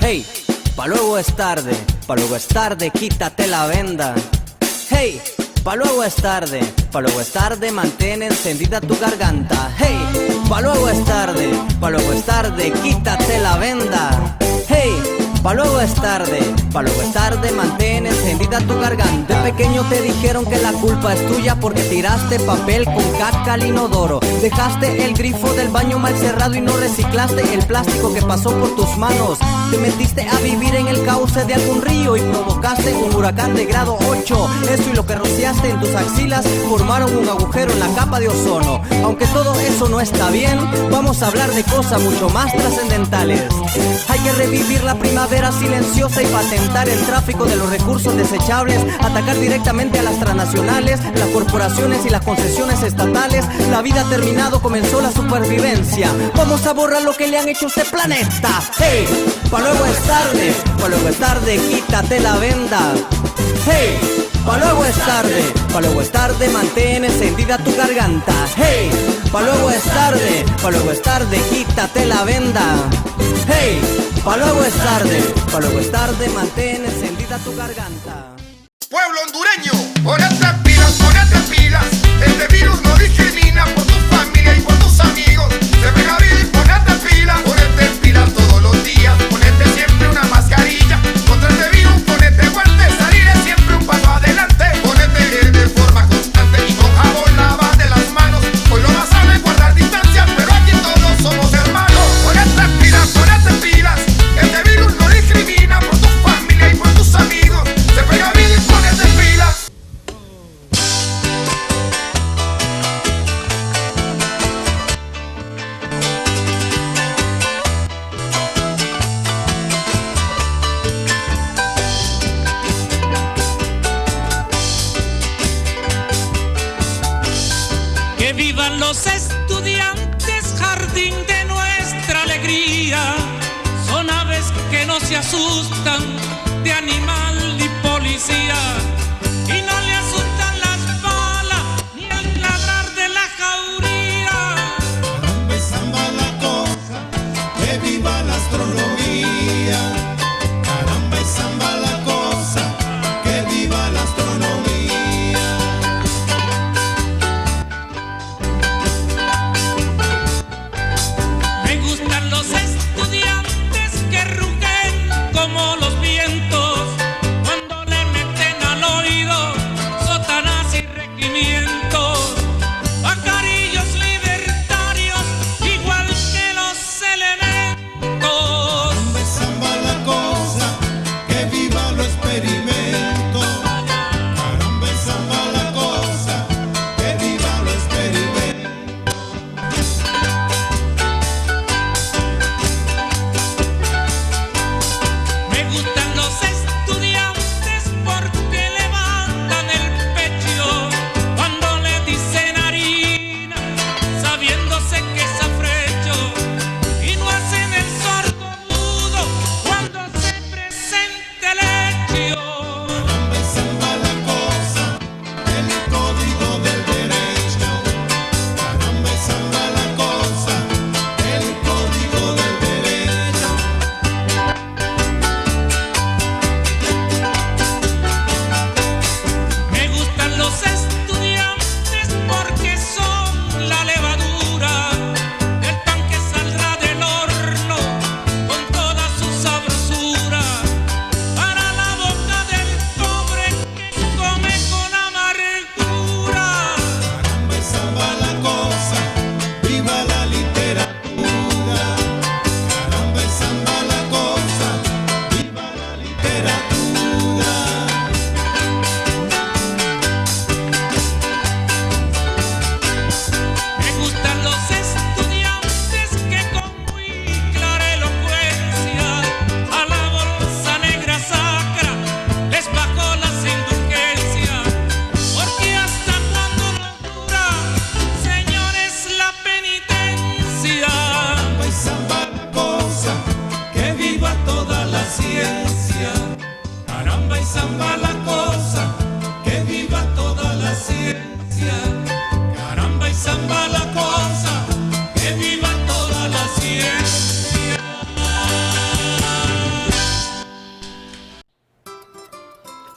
Hey, pa' luego es tarde, quítate la venda. Hey, pa' luego es tarde, mantén encendida tu garganta. Hey, pa' luego es tarde, quítate la venda. Hey, pa' luego es tarde, mantén encendida tu garganta. De pequeño te dijeron que la culpa es tuya porque tiraste papel con caca al inodoro. Dejaste el grifo del baño mal cerrado y no reciclaste el plástico que pasó por tus manos. Te metiste a vivir en el cauce de algún río y provocaste un huracán de grado 8. Eso y lo que rociaste en tus axilas formaron un agujero en la capa de ozono. Aunque todo eso no está bien, vamos a hablar de cosas mucho más trascendentales. Hay que revivir la primavera silenciosa y patentar el tráfico de los recursos desechables, atacar directamente a las transnacionales, las corporaciones y las concesiones estatales. La vida ha terminado, comenzó la supervivencia. Vamos a borrar lo que le han hecho a este planeta. Hey, pa' luego es tarde, quítate la venda. Hey, pa' luego es tarde, mantén encendida tu garganta. Hey, pa' luego es tarde, quítate la venda. Hey, pa' luego es tarde, mantén encendida tu garganta. Pueblo hondureño, ponete pilas, este virus no discrimina por tu familia y por tus amigos. Se pega bien, ponete pilas todos los días, ponete siempre una mascarilla. Contra este virus ponete guantes, salir es siempre un paso adelante. Ponete gel de forma constante y con jabón lávate las manos. Hoy lo más sabe guardar distancia, pero aquí todos somos hermanos. Ponete pilas, este virus no discrimina por tu familia y por tus amigos. Se pega bien, ponete pilas. Que vivan los estudiantes, jardín de nuestra alegría. Son aves que no se asustan de animal ni policía. Y no le asustan las balas ni el ladrar de la jauría. Caramba y samba la cosa, que viva la astronomía. Caramba y samba la cosa, que viva la astronomía. Me gustan los estudiantes que rugen como los vientos cuando le meten a los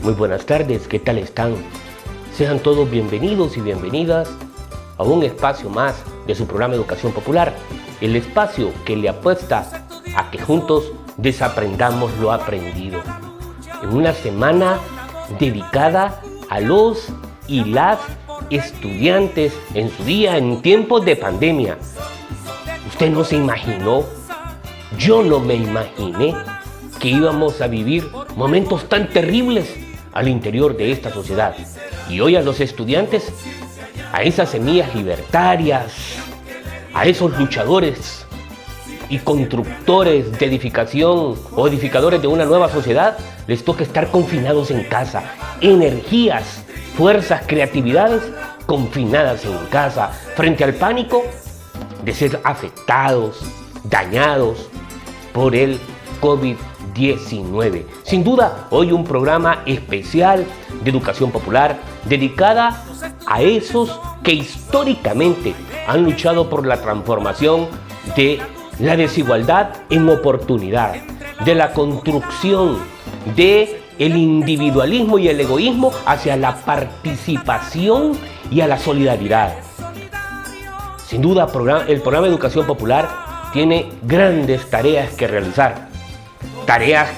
Muy buenas tardes, ¿qué tal están? Sean todos bienvenidos y bienvenidas a un espacio más de su programa Educación Popular, el espacio que le apuesta a que juntos desaprendamos lo aprendido. En una semana dedicada a los y las estudiantes en su día en tiempos de pandemia. Usted no se imaginó, yo no me imaginé que íbamos a vivir momentos tan terribles al interior de esta sociedad. Y hoy a los estudiantes, a esas semillas libertarias, a esos luchadores y constructores de edificación o edificadores de una nueva sociedad, les toca estar confinados en casa. Energías, fuerzas, creatividades confinadas en casa frente al pánico de ser afectados, dañados por el COVID-19. Sin duda, hoy un programa especial de educación popular dedicada a esos que históricamente han luchado por la transformación de la desigualdad en oportunidad, de la construcción de el individualismo y el egoísmo hacia la participación y a la solidaridad. Sin duda, el programa de Educación Popular tiene grandes tareas que realizar. Tareas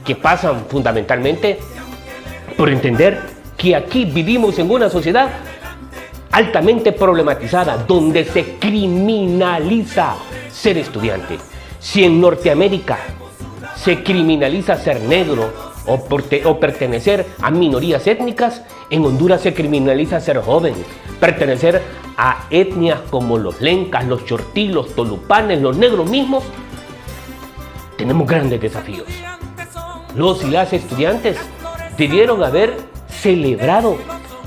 que pasan fundamentalmente por entender que aquí vivimos en una sociedad altamente problematizada, donde se criminaliza ser estudiante. Si en Norteamérica se criminaliza ser negro o pertenecer a minorías étnicas, en Honduras se criminaliza ser joven, pertenecer a etnias como los lencas, los chortí, los tolupanes, los negros mismos. Tenemos grandes desafíos. Los y las estudiantes debieron haber celebrado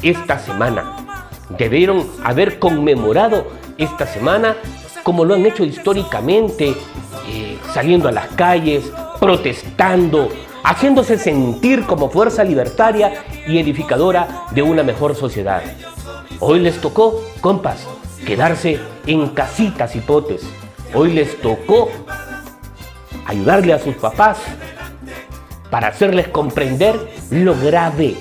esta semana, debieron haber conmemorado esta semana como lo han hecho históricamente, saliendo a las calles, protestando, haciéndose sentir como fuerza libertaria y edificadora de una mejor sociedad. Hoy les tocó, compas, quedarse en casitas hipotes. Hoy les tocó ayudarle a sus papás para hacerles comprender lo grave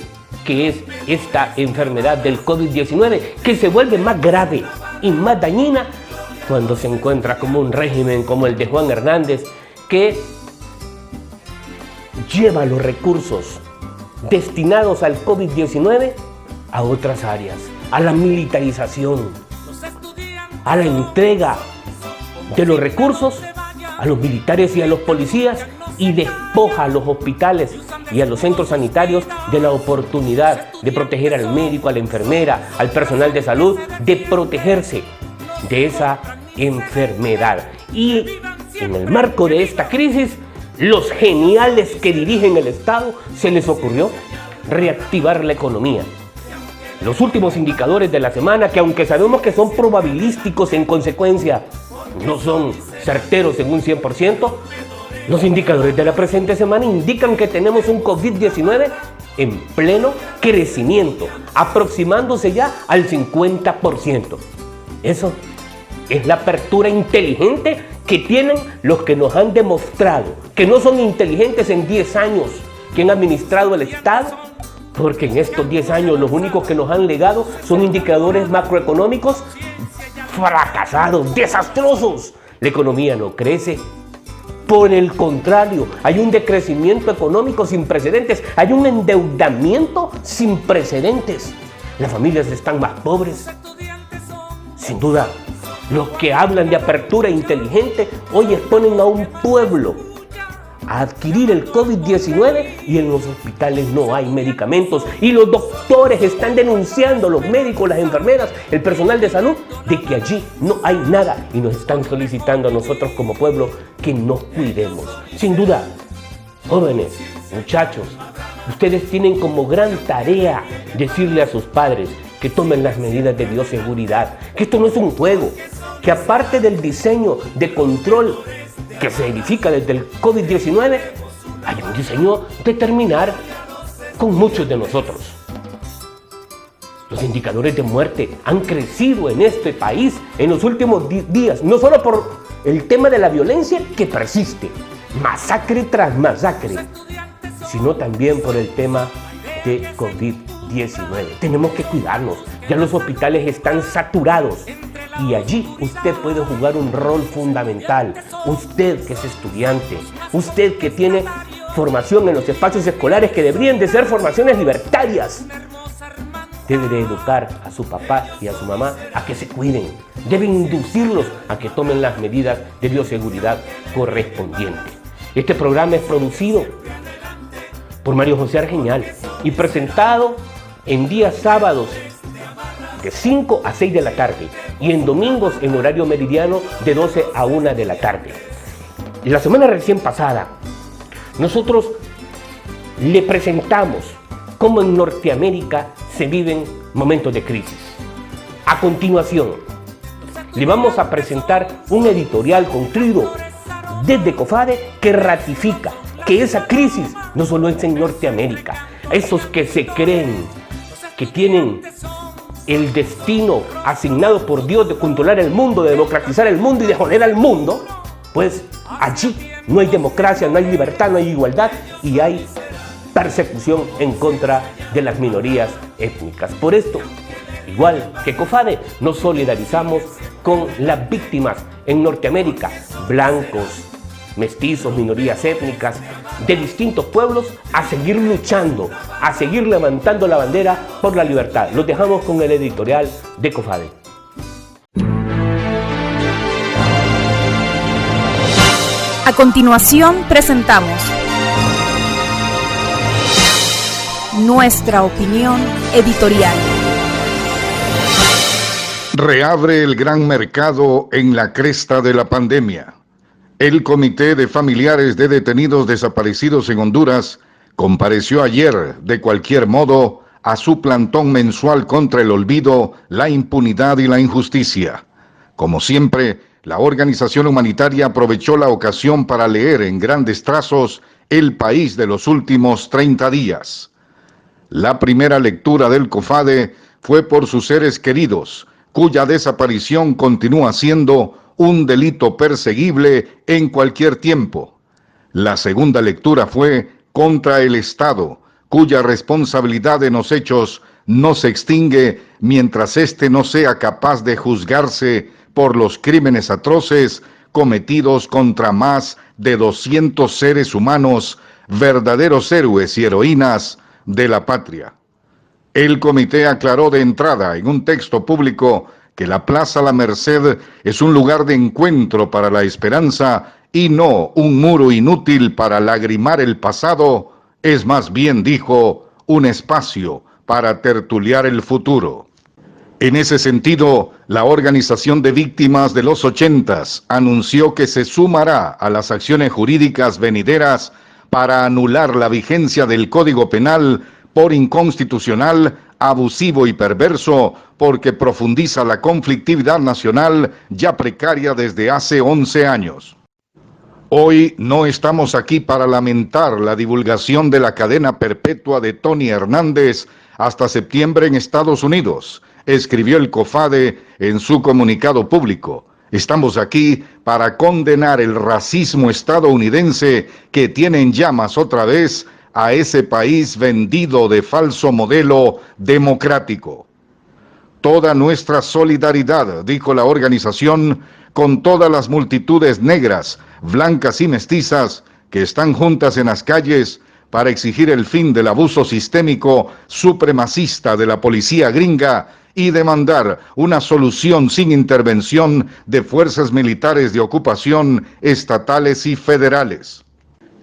que es esta enfermedad del COVID-19, que se vuelve más grave y más dañina cuando se encuentra como un régimen como el de Juan Hernández, que lleva los recursos destinados al COVID-19 a otras áreas, a la militarización, a la entrega de los recursos a los militares y a los policías, y despoja a los hospitales y a los centros sanitarios de la oportunidad de proteger al médico, a la enfermera, al personal de salud, de protegerse de esa enfermedad. Y en el marco de esta crisis, los geniales que dirigen el Estado se les ocurrió reactivar la economía. Los últimos indicadores de la semana, que aunque sabemos que son probabilísticos en consecuencia, no son certeros en un 100%, los indicadores de la presente semana indican que tenemos un COVID-19 en pleno crecimiento, aproximándose ya al 50%. Eso es la apertura inteligente que tienen los que nos han demostrado que no son inteligentes en 10 años que han administrado el Estado, porque en estos 10 años los únicos que nos han legado son indicadores macroeconómicos fracasados, desastrosos. La economía no crece. Por el contrario, hay un decrecimiento económico sin precedentes, hay un endeudamiento sin precedentes. Las familias están más pobres. Sin duda, los que hablan de apertura inteligente hoy exponen a un pueblo a adquirir el COVID-19 y en los hospitales no hay medicamentos y los doctores están denunciando, los médicos, las enfermeras, el personal de salud, de que allí no hay nada y nos están solicitando a nosotros como pueblo que nos cuidemos. Sin duda, jóvenes, muchachos, ustedes tienen como gran tarea decirle a sus padres que tomen las medidas de bioseguridad, que esto no es un juego, que aparte del diseño de control que se edifica desde el COVID-19, hay un diseño de terminar con muchos de nosotros. Los indicadores de muerte han crecido en este país en los últimos días, no solo por el tema de la violencia que persiste, masacre tras masacre, sino también por el tema de COVID-19. Tenemos que cuidarnos, ya los hospitales están saturados y allí usted puede jugar un rol fundamental. Usted que es estudiante, usted que tiene formación en los espacios escolares que deberían de ser formaciones libertarias, debe de educar a su papá y a su mamá a que se cuiden. Debe inducirlos a que tomen las medidas de bioseguridad correspondientes. Este programa es producido por Mario José Argeñal y presentado en días sábados de 5 a 6 de la tarde y en domingos en horario meridiano de 12 a 1 de la tarde. La semana recién pasada, nosotros le presentamos cómo en Norteamérica se viven momentos de crisis. A continuación, le vamos a presentar un editorial construido desde COFADE que ratifica que esa crisis no solo es en Norteamérica. Esos que se creen que tienen el destino asignado por Dios de controlar el mundo, de democratizar el mundo y de joder al mundo, pues allí no hay democracia, no hay libertad, no hay igualdad y hay persecución en contra de las minorías étnicas. Por esto, igual que COFADE, nos solidarizamos con las víctimas en Norteamérica, blancos, mestizos, minorías étnicas de distintos pueblos, a seguir luchando, a seguir levantando la bandera por la libertad. Los dejamos con el editorial de COFADE. A continuación presentamos nuestra opinión editorial. Reabre el gran mercado en la cresta de la pandemia. El Comité de Familiares de Detenidos Desaparecidos en Honduras compareció ayer, de cualquier modo, a su plantón mensual contra el olvido, la impunidad y la injusticia. Como siempre, la organización humanitaria aprovechó la ocasión para leer en grandes trazos el país de los últimos 30 días. La primera lectura del COFADE fue por sus seres queridos, cuya desaparición continúa siendo un delito perseguible en cualquier tiempo. La segunda lectura fue contra el Estado, cuya responsabilidad en los hechos no se extingue mientras éste no sea capaz de juzgarse por los crímenes atroces cometidos contra más de 200 seres humanos, verdaderos héroes y heroínas de la patria. El comité aclaró de entrada en un texto público que la Plaza La Merced es un lugar de encuentro para la esperanza y no un muro inútil para lagrimar el pasado, es más bien, dijo, un espacio para tertuliar el futuro. En ese sentido, la Organización de Víctimas de los 80s anunció que se sumará a las acciones jurídicas venideras para anular la vigencia del Código Penal por inconstitucional, abusivo y perverso, porque profundiza la conflictividad nacional ya precaria desde hace 11 años. Hoy no estamos aquí para lamentar la divulgación de la cadena perpetua de Tony Hernández hasta septiembre en Estados Unidos, escribió el COFADE en su comunicado público. Estamos aquí para condenar el racismo estadounidense que tiene en llamas otra vez a ese país vendido de falso modelo democrático. Toda nuestra solidaridad, dijo la organización, con todas las multitudes negras, blancas y mestizas que están juntas en las calles para exigir el fin del abuso sistémico supremacista de la policía gringa y demandar una solución sin intervención de fuerzas militares de ocupación estatales y federales.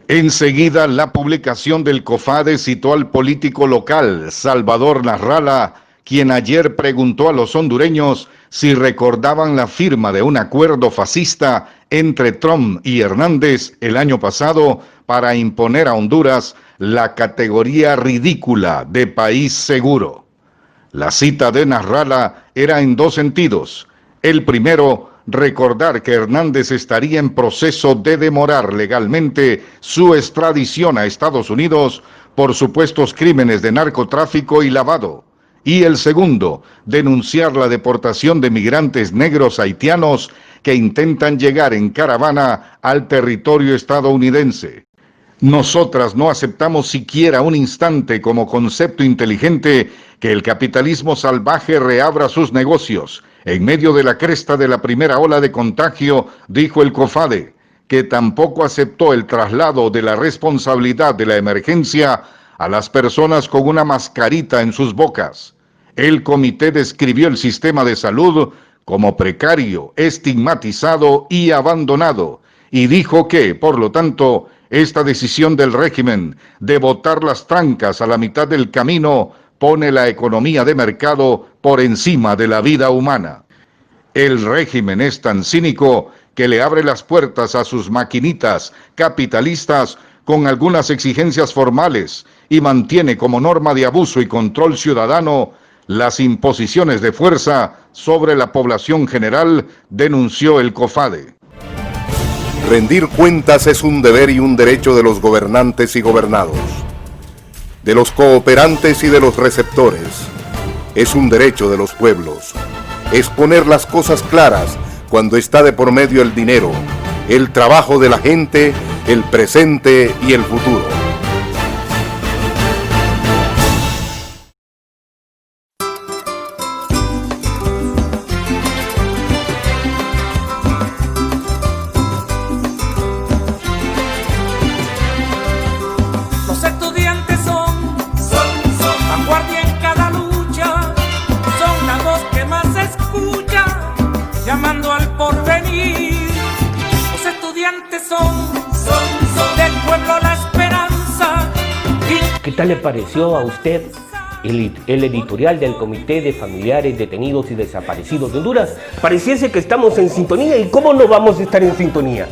Enseguida, la publicación del COFADE citó al político local, Salvador Narrala, quien ayer preguntó a los hondureños si recordaban la firma de un acuerdo fascista entre Trump y Hernández el año pasado para imponer a Honduras la categoría ridícula de país seguro. La cita de Narrala era en dos sentidos. El primero, recordar que Hernández estaría en proceso de demorar legalmente su extradición a Estados Unidos por supuestos crímenes de narcotráfico y lavado. Y el segundo, denunciar la deportación de migrantes negros haitianos que intentan llegar en caravana al territorio estadounidense. Nosotras no aceptamos siquiera un instante como concepto inteligente que el capitalismo salvaje reabra sus negocios. En medio de la cresta de la primera ola de contagio, dijo el COFADE, que tampoco aceptó el traslado de la responsabilidad de la emergencia a las personas con una mascarita en sus bocas. El comité describió el sistema de salud como precario, estigmatizado y abandonado, y dijo que, por lo tanto, esta decisión del régimen de botar las trancas a la mitad del camino pone la economía de mercado por encima de la vida humana. El régimen es tan cínico que le abre las puertas a sus maquinitas capitalistas con algunas exigencias formales y mantiene como norma de abuso y control ciudadano las imposiciones de fuerza sobre la población general, denunció el COFADE. Rendir cuentas es un deber y un derecho de los gobernantes y gobernados, de los cooperantes y de los receptores. Es un derecho de los pueblos. Es poner las cosas claras cuando está de por medio el dinero, el trabajo de la gente, el presente y el futuro. Los estudiantes son vanguardia en cada lucha, son la voz que más se escucha, llamando al porvenir. Los estudiantes son del pueblo la esperanza. ¿Qué tal le pareció a usted el editorial del Comité de Familiares Detenidos y Desaparecidos de Honduras? Pareciese que estamos en sintonía, ¿y cómo no vamos a estar en sintonía?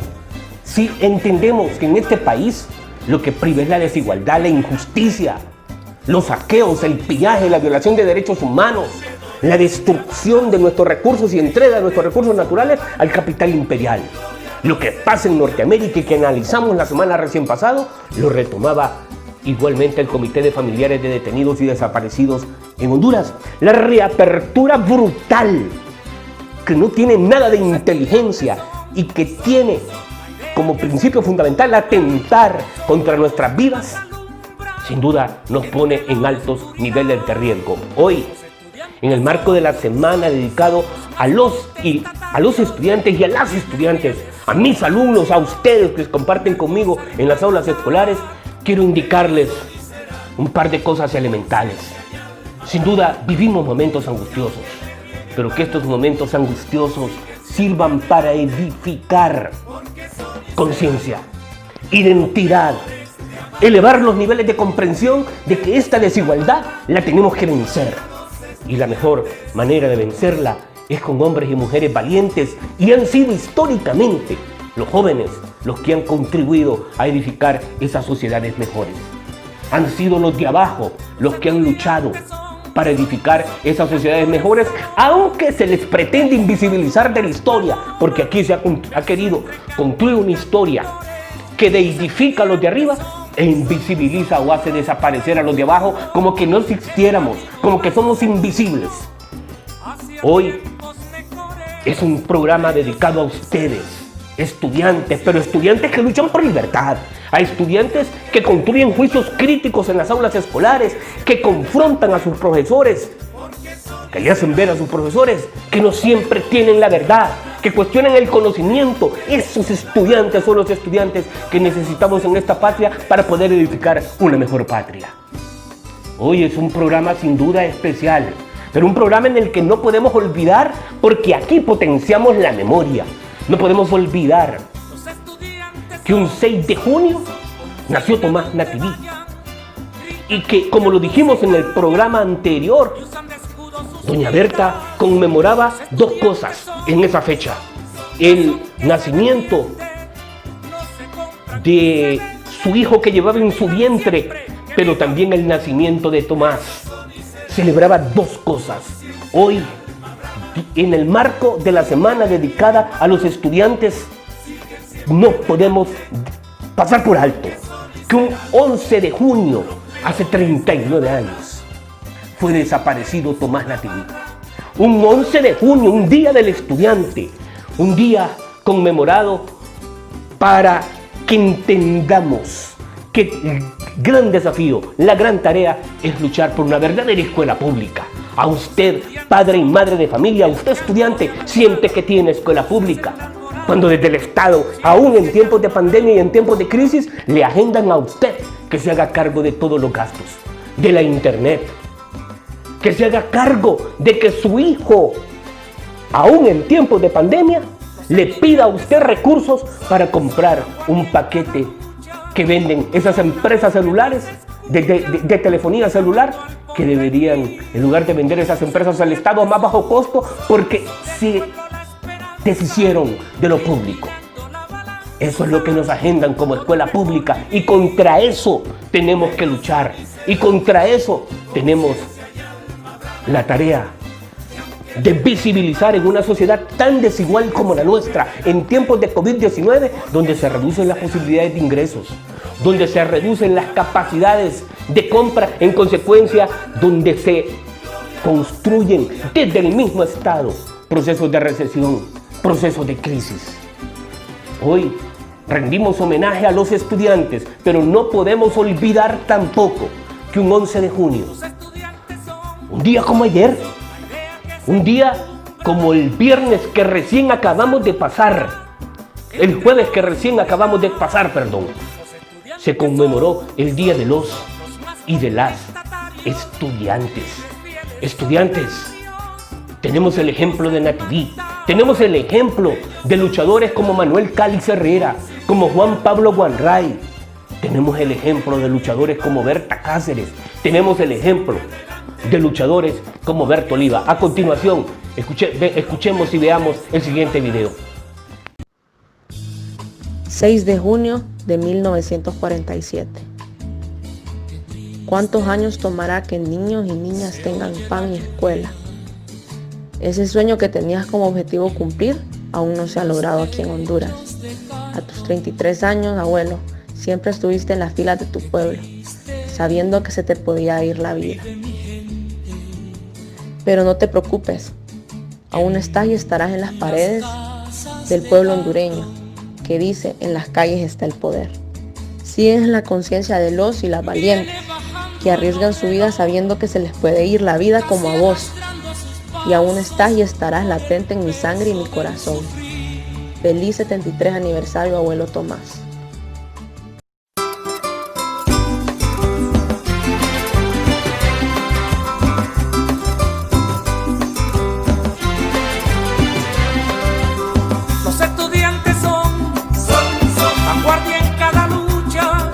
Si entendemos que en este país lo que priva es la desigualdad, la injusticia, los saqueos, el pillaje, la violación de derechos humanos, la destrucción de nuestros recursos y entrega de nuestros recursos naturales al capital imperial. Lo que pasa en Norteamérica y que analizamos la semana recién pasado, lo retomaba igualmente el Comité de Familiares de Detenidos y Desaparecidos en Honduras. La reapertura brutal, que no tiene nada de inteligencia y que tiene como principio fundamental atentar contra nuestras vidas, sin duda nos pone en altos niveles de riesgo. Hoy, en el marco de la semana dedicado a los estudiantes y a las estudiantes, a mis alumnos, a ustedes que comparten conmigo en las aulas escolares, quiero indicarles un par de cosas elementales. Sin duda vivimos momentos angustiosos, pero que estos momentos angustiosos sirvan para edificar conciencia, identidad, elevar los niveles de comprensión de que esta desigualdad la tenemos que vencer. Y la mejor manera de vencerla es con hombres y mujeres valientes, y han sido históricamente los jóvenes los que han contribuido a edificar esas sociedades mejores. Han sido los de abajo los que han luchado para edificar esas sociedades mejores, aunque se les pretende invisibilizar de la historia, porque aquí se ha querido construir una historia que deidifica a los de arriba e invisibiliza o hace desaparecer a los de abajo, como que no existiéramos, como que somos invisibles. Hoy es un programa dedicado a ustedes, estudiantes, pero estudiantes que luchan por libertad, a estudiantes que construyen juicios críticos en las aulas escolares, que confrontan a sus profesores, que le hacen ver a sus profesores que no siempre tienen la verdad, que cuestionan el conocimiento. Esos estudiantes son los estudiantes que necesitamos en esta patria para poder edificar una mejor patria. Hoy es un programa sin duda especial, pero un programa en el que no podemos olvidar, porque aquí potenciamos la memoria. No podemos olvidar que un 6 de junio nació Tomás Nativí, y que, como lo dijimos en el programa anterior, doña Berta conmemoraba dos cosas en esa fecha: el nacimiento de su hijo que llevaba en su vientre, pero también el nacimiento de Tomás. Celebraba dos cosas. Hoy, en el marco de la semana dedicada a los estudiantes, no podemos pasar por alto que un 11 de junio, hace 39 años, fue desaparecido Tomás Nativí. Un 11 de junio, un día del estudiante, un día conmemorado para que entendamos que el gran desafío, la gran tarea es luchar por una verdadera escuela pública. A usted, padre y madre de familia, a usted estudiante, siente que tiene escuela pública. Cuando desde el Estado, aún en tiempos de pandemia y en tiempos de crisis, le agendan a usted que se haga cargo de todos los gastos, de la internet, que se haga cargo de que su hijo, aún en tiempos de pandemia, le pida a usted recursos para comprar un paquete que venden esas empresas celulares de telefonía celular, que deberían, en lugar de vender esas empresas al Estado a más bajo costo, porque se deshicieron de lo público. Eso es lo que nos agendan como escuela pública, y contra eso tenemos que luchar, y contra eso tenemos la tarea de visibilizar en una sociedad tan desigual como la nuestra, en tiempos de COVID-19, donde se reducen las posibilidades de ingresos, donde se reducen las capacidades de compra, en consecuencia, donde se construyen desde el mismo Estado procesos de recesión, procesos de crisis. Hoy rendimos homenaje a los estudiantes, pero no podemos olvidar tampoco que un 11 de junio, un día como ayer, un día como el viernes que recién acabamos de pasar, el jueves que recién acabamos de pasar, se conmemoró el Día de los y de las estudiantes. Estudiantes, tenemos el ejemplo de Nativí, tenemos el ejemplo de luchadores como Manuel Cálix Herrera, como Juan Pablo Guanray, tenemos el ejemplo de luchadores como Berta Cáceres, tenemos el ejemplo de luchadores como Berto Oliva. A continuación, escuchemos y veamos el siguiente video. 6 de junio de 1947. ¿Cuántos años tomará que niños y niñas tengan pan y escuela? Ese sueño que tenías como objetivo cumplir aún no se ha logrado aquí en Honduras. A tus 33 años, abuelo, siempre estuviste en las filas de tu pueblo, sabiendo que se te podía ir la vida. Pero no te preocupes, aún estás y estarás en las paredes del pueblo hondureño, que dice: en las calles está el poder. Sigues en la conciencia de los y las valientes, que arriesgan su vida sabiendo que se les puede ir la vida como a vos. Y aún estás y estarás latente en mi sangre y mi corazón. Feliz 73 aniversario, abuelo Tomás. Los estudiantes son vanguardia en cada lucha,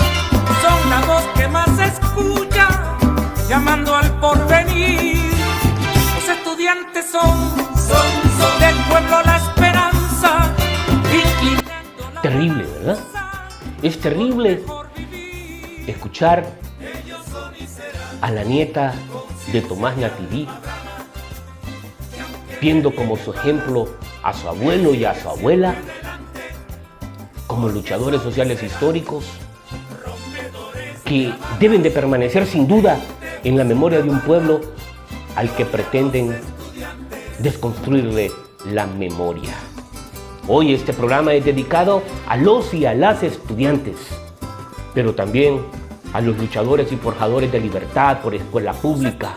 son la voz que más se escucha, llamando al porvenir. Los estudiantes son del pueblo la esperanza. Terrible, ¿verdad? Es terrible escuchar a la nieta de Tomás Nativí viendo como su ejemplo a su abuelo y a su abuela como luchadores sociales históricos que deben de permanecer sin duda en la memoria de un pueblo al que pretenden desconstruirle la memoria. Hoy este programa es dedicado a los y a las estudiantes, pero también a los luchadores y forjadores de libertad por escuela pública,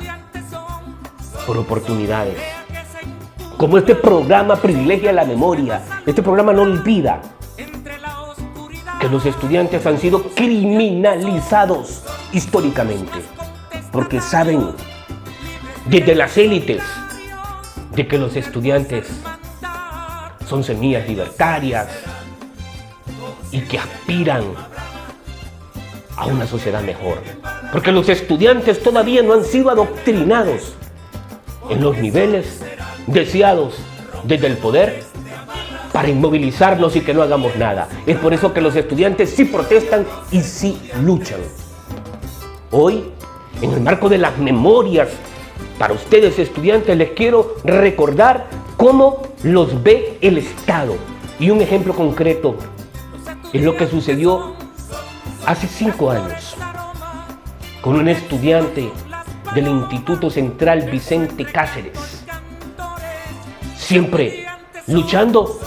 por oportunidades. Como este programa privilegia la memoria, este programa no olvida que los estudiantes han sido criminalizados históricamente, porque saben desde las élites de que los estudiantes son semillas libertarias y que aspiran a una sociedad mejor, porque los estudiantes todavía no han sido adoctrinados en los niveles deseados desde el poder para inmovilizarnos y que no hagamos nada. Es por eso que los estudiantes sí protestan y sí luchan. Hoy, en el marco de las memorias para ustedes estudiantes, les quiero recordar cómo los ve el Estado. Y un ejemplo concreto es lo que sucedió hace 5 años con un estudiante del Instituto Central Vicente Cáceres, siempre luchando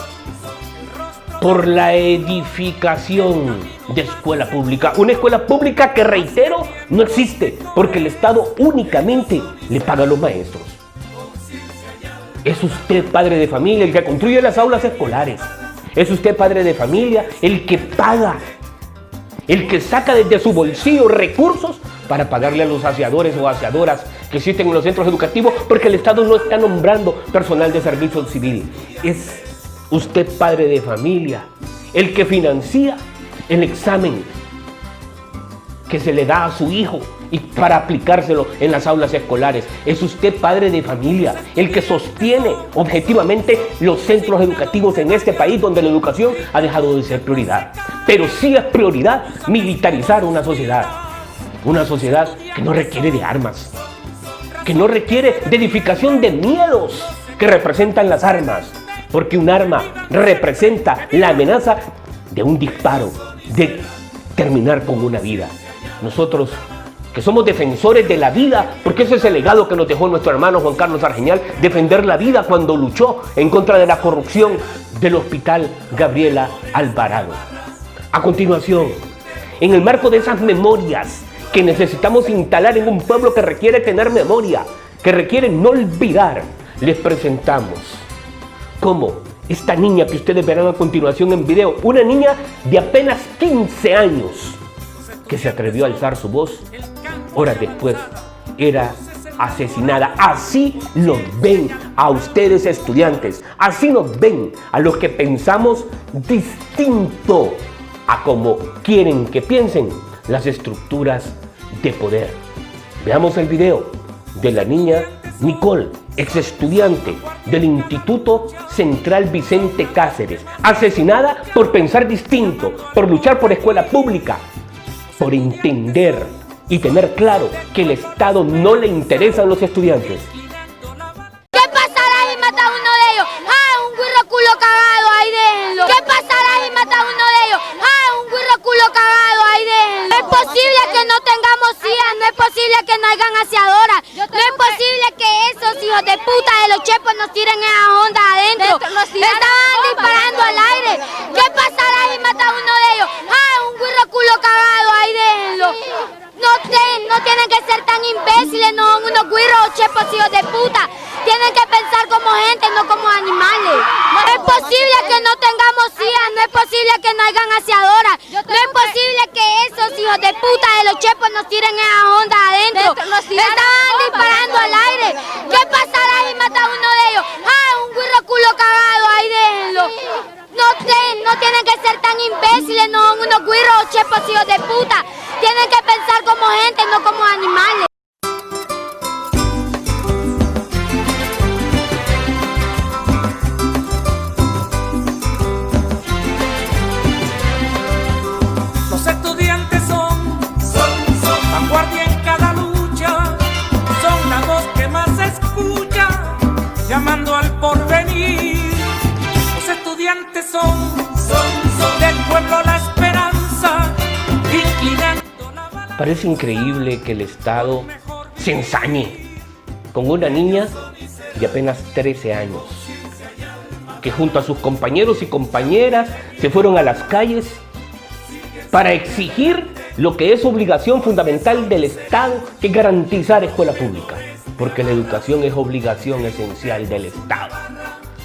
por la edificación de escuela pública. Una escuela pública que, reitero, no existe porque el Estado únicamente le paga a los maestros. Es usted, padre de familia, el que construye las aulas escolares. Es usted, padre de familia, el que paga, el que saca desde su bolsillo recursos para pagarle a los aseadores o aseadoras que existen en los centros educativos, porque el Estado no está nombrando personal de servicio civil. Es usted, padre de familia, el que financia el examen que se le da a su hijo y para aplicárselo en las aulas escolares. Es usted, padre de familia, el que sostiene objetivamente los centros educativos en este país, donde la educación ha dejado de ser prioridad. Pero sí es prioridad militarizar una sociedad que no requiere de armas, que no requiere de edificación de miedos que representan las armas, porque un arma representa la amenaza de un disparo, de terminar con una vida. Nosotros, que somos defensores de la vida, porque ese es el legado que nos dejó nuestro hermano Juan Carlos Argeñal, defender la vida cuando luchó en contra de la corrupción del Hospital Gabriela Alvarado. A continuación, en el marco de esas memorias que necesitamos instalar en un pueblo que requiere tener memoria, que requiere no olvidar, les presentamos cómo esta niña que ustedes verán a continuación en video, una niña de apenas 15 años, que se atrevió a alzar su voz, horas después era asesinada. Así nos ven a ustedes, estudiantes, así nos ven a los que pensamos distinto a como quieren que piensen las estructuras de poder. Veamos el video de la niña Nicole, ex estudiante del Instituto Central Vicente Cáceres, asesinada por pensar distinto, por luchar por escuela pública, por entender y tener claro que el Estado no le interesan los estudiantes. ¿Qué pasará si mata a uno de ellos? ¡Ah, un güiro culo cagado, ahí déjenlo! ¿Qué pasará si mata a uno de ellos? ¡Ah, un güiro culo cagado, ahí déjenlo! No es posible que no tengamos CIA, no es posible que no hayan aseadoras, no es posible que esos hijos de puta de los chepos nos tiren en la onda adentro. Estaban disparando al aire. ¿Qué pasará si mata a uno de ellos? ¡Ah, un güiro culo cagado, ahí déjenlo! No tienen que ser tan imbéciles, no son unos güiros chepos hijos de puta. Tienen que pensar como gente, no como animales. No es posible que no tengamos CIA, no es posible que no hayan aseadoras, no es posible que esos hijos de puta de los chepos nos tiren en la onda adentro. Estaban disparando al aire. ¿Qué pasará si mata a uno de ellos? ¡Ah, un güiro culo cagado, ahí déjenlo! No tienen que ser tan imbéciles, no son unos güiros chepos hijos de puta. Tienen que pensar como gente, no como animales. Los estudiantes son vanguardia en cada lucha, son la voz que más se escucha, llamando al porvenir. Los estudiantes son del pueblo la esperanza, inclinando. Parece increíble que el Estado se ensañe con una niña de apenas 13 años, que junto a sus compañeros y compañeras se fueron a las calles para exigir lo que es obligación fundamental del Estado, que es garantizar escuela pública, porque la educación es obligación esencial del Estado.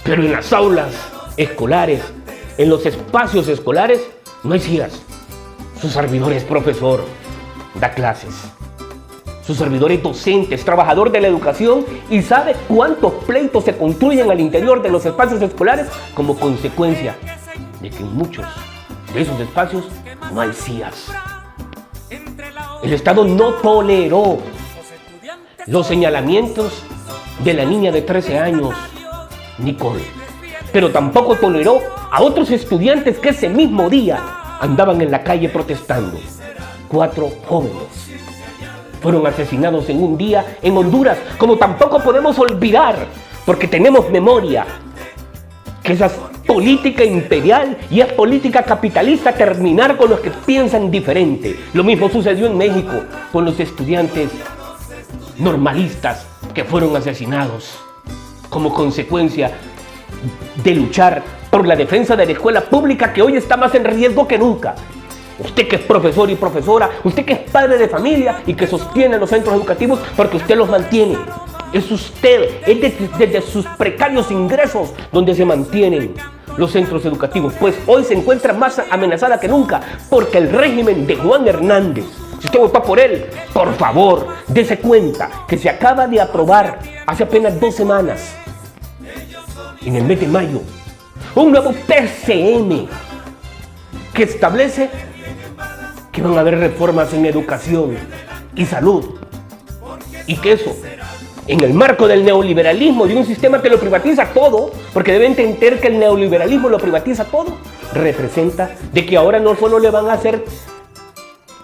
Pero en las aulas escolares, en los espacios escolares, no hay sillas. Su servidor es profesor, da clases. Su servidor es docente, es trabajador de la educación y sabe cuántos pleitos se construyen al interior de los espacios escolares como consecuencia de que en muchos de esos espacios no hay sillas. El Estado no toleró los señalamientos de la niña de 13 años, Nicole, pero tampoco toleró a otros estudiantes que ese mismo día andaban en la calle protestando. 4 jóvenes fueron asesinados en un día en Honduras, como tampoco podemos olvidar, porque tenemos memoria, que esa es política imperial y es política capitalista terminar con los que piensan diferente. Lo mismo sucedió en México con los estudiantes normalistas que fueron asesinados como consecuencia de luchar por la defensa de la escuela pública, que hoy está más en riesgo que nunca. Usted que es profesor y profesora, usted que es padre de familia y que sostiene los centros educativos porque usted los mantiene. Es usted, es desde sus precarios ingresos donde se mantienen los centros educativos. Pues hoy se encuentra más amenazada que nunca porque el régimen de Juan Hernández, si usted vota por él, por favor, dése cuenta que se acaba de aprobar hace apenas 2 semanas, en el mes de mayo, un nuevo PCM que establece que van a haber reformas en educación y salud, y que eso, en el marco del neoliberalismo, de un sistema que lo privatiza todo, porque deben entender que el neoliberalismo lo privatiza todo, representa de que ahora no solo le van a hacer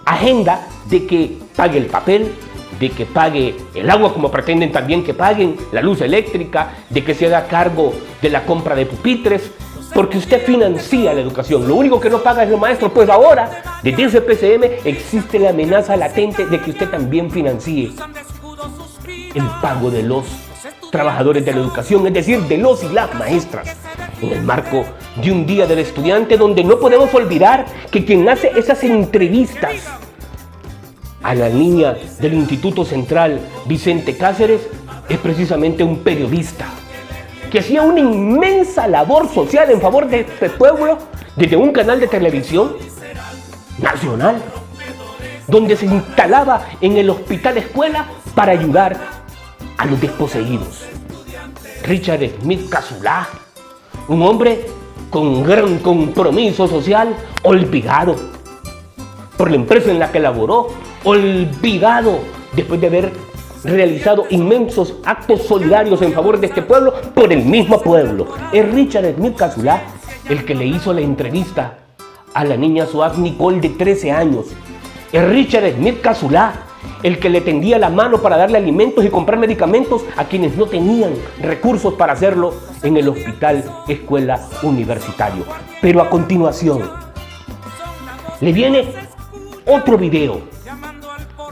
agenda de que pague el papel, de que pague el agua, como pretenden también que paguen la luz eléctrica, de que se haga cargo de la compra de pupitres, porque usted financia la educación. Lo único que no paga es los maestros. Pues ahora, desde ese PCM, existe la amenaza latente de que usted también financie el pago de los trabajadores de la educación, es decir, de los y las maestras, en el marco de un día del estudiante donde no podemos olvidar que quien hace esas entrevistas a la niña del Instituto Central, Vicente Cáceres, es precisamente un periodista que hacía una inmensa labor social en favor de este pueblo desde un canal de televisión nacional, donde se instalaba en el hospital escuela para ayudar a los desposeídos. Richard Smith Casulá, un hombre con gran compromiso social, olvidado por la empresa en la que laboró, olvidado después de haber realizado inmensos actos solidarios en favor de este pueblo por el mismo pueblo. Es Richard Smith Casulá el que le hizo la entrevista a la niña Soaz Nicole de 13 años. Es Richard Smith Casulá el que le tendía la mano para darle alimentos y comprar medicamentos a quienes no tenían recursos para hacerlo en el hospital escuela universitario. Pero a continuación le viene otro video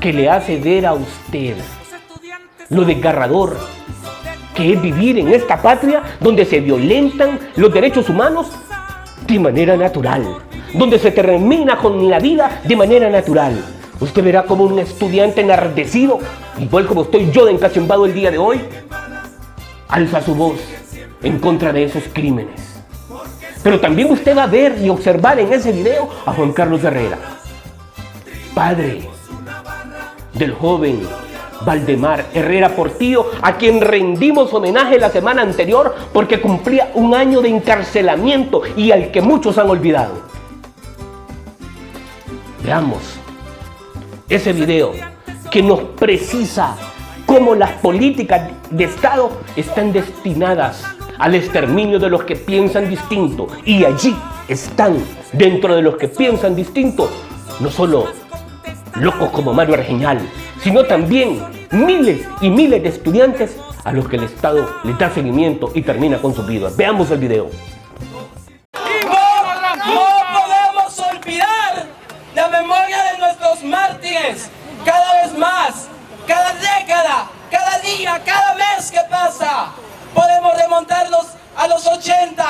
que le hace ver a usted lo desgarrador que es vivir en esta patria donde se violentan los derechos humanos de manera natural, donde se termina con la vida de manera natural. Usted verá como un estudiante enardecido, igual como estoy yo de encachimbado el día de hoy, alza su voz en contra de esos crímenes. Pero también usted va a ver y observar en ese video a Juan Carlos Herrera, padre del joven Valdemar Herrera Portillo, a quien rendimos homenaje la semana anterior porque cumplía 1 año de encarcelamiento y al que muchos han olvidado. Veamos ese video que nos precisa cómo las políticas de Estado están destinadas al exterminio de los que piensan distinto, y allí están, dentro de los que piensan distinto, no solo locos como Mario Argeñal, sino también miles y miles de estudiantes a los que el Estado les da seguimiento y termina con sus vidas. Veamos el video. No podemos olvidar la memoria de nuestros mártires. Cada vez más, cada década, cada día, cada mes que pasa, podemos remontarnos a los 80,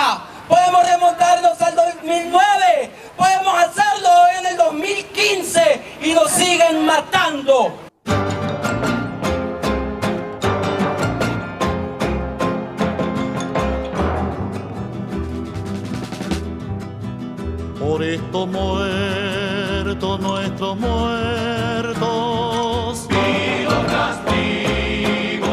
podemos remontarnos al 2009, podemos hacerlo en el 2015 y nos siguen matando. Por estos muertos, nuestros muertos, pido castigo.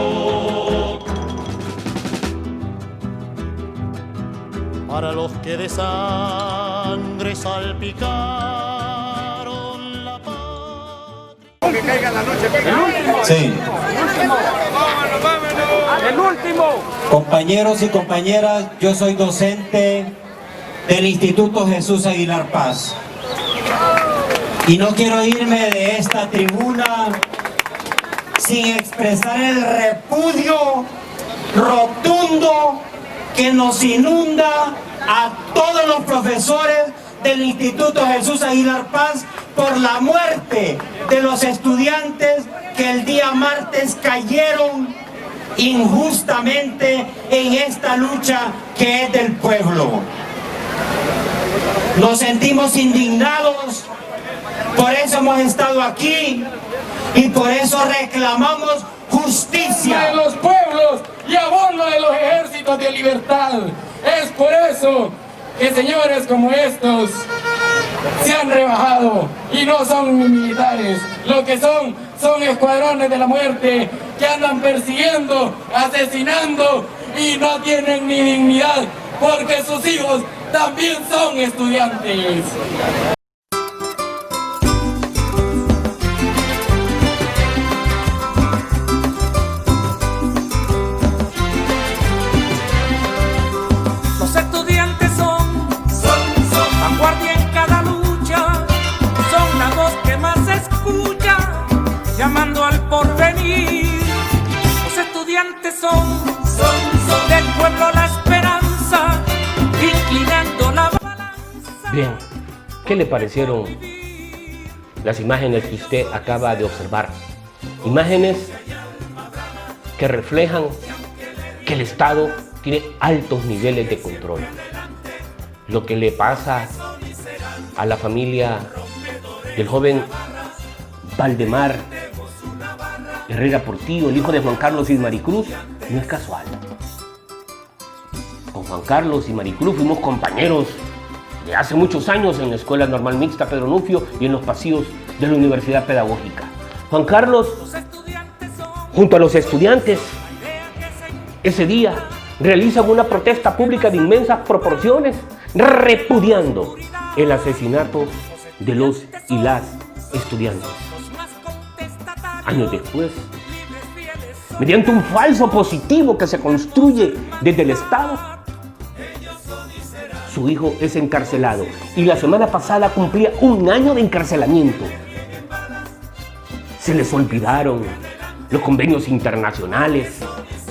Para los que de sangre salpicaron la patria. Que caiga la noche. Sí. El último. Compañeros y compañeras, yo soy docente del Instituto Jesús Aguilar Paz. Y no quiero irme de esta tribuna sin expresar el repudio rotundo que nos inunda a todos los profesores del Instituto Jesús Aguilar Paz por la muerte de los estudiantes que el día martes cayeron injustamente en esta lucha que es del pueblo. Nos sentimos indignados, por eso hemos estado aquí y por eso reclamamos justicia de los pueblos y abono de los ejércitos de libertad. Es por eso que señores como estos se han rebajado y no son militares, lo que son escuadrones de la muerte que andan persiguiendo, asesinando y no tienen ni dignidad porque sus hijos también son estudiantes. Los estudiantes son vanguardia en cada lucha, son la voz que más se escucha, llamando al porvenir. Los estudiantes son del pueblo la esperanza, inclinando la balanza. Bien, ¿qué le parecieron las imágenes que usted acaba de observar? Imágenes que reflejan que el Estado tiene altos niveles de control. Lo que le pasa a la familia del joven Valdemar Herrera Portillo, el hijo de Juan Carlos y Maricruz, no es casual. Con Juan Carlos y Maricruz fuimos compañeros de hace muchos años en la Escuela Normal Mixta Pedro Nufio y en los pasillos de la Universidad Pedagógica. Juan Carlos, junto a los estudiantes, ese día realizan una protesta pública de inmensas proporciones, repudiando el asesinato de los y las estudiantes. Años después, mediante un falso positivo que se construye desde el Estado, su hijo es encarcelado y la semana pasada cumplía 1 año de encarcelamiento. Se les olvidaron los convenios internacionales,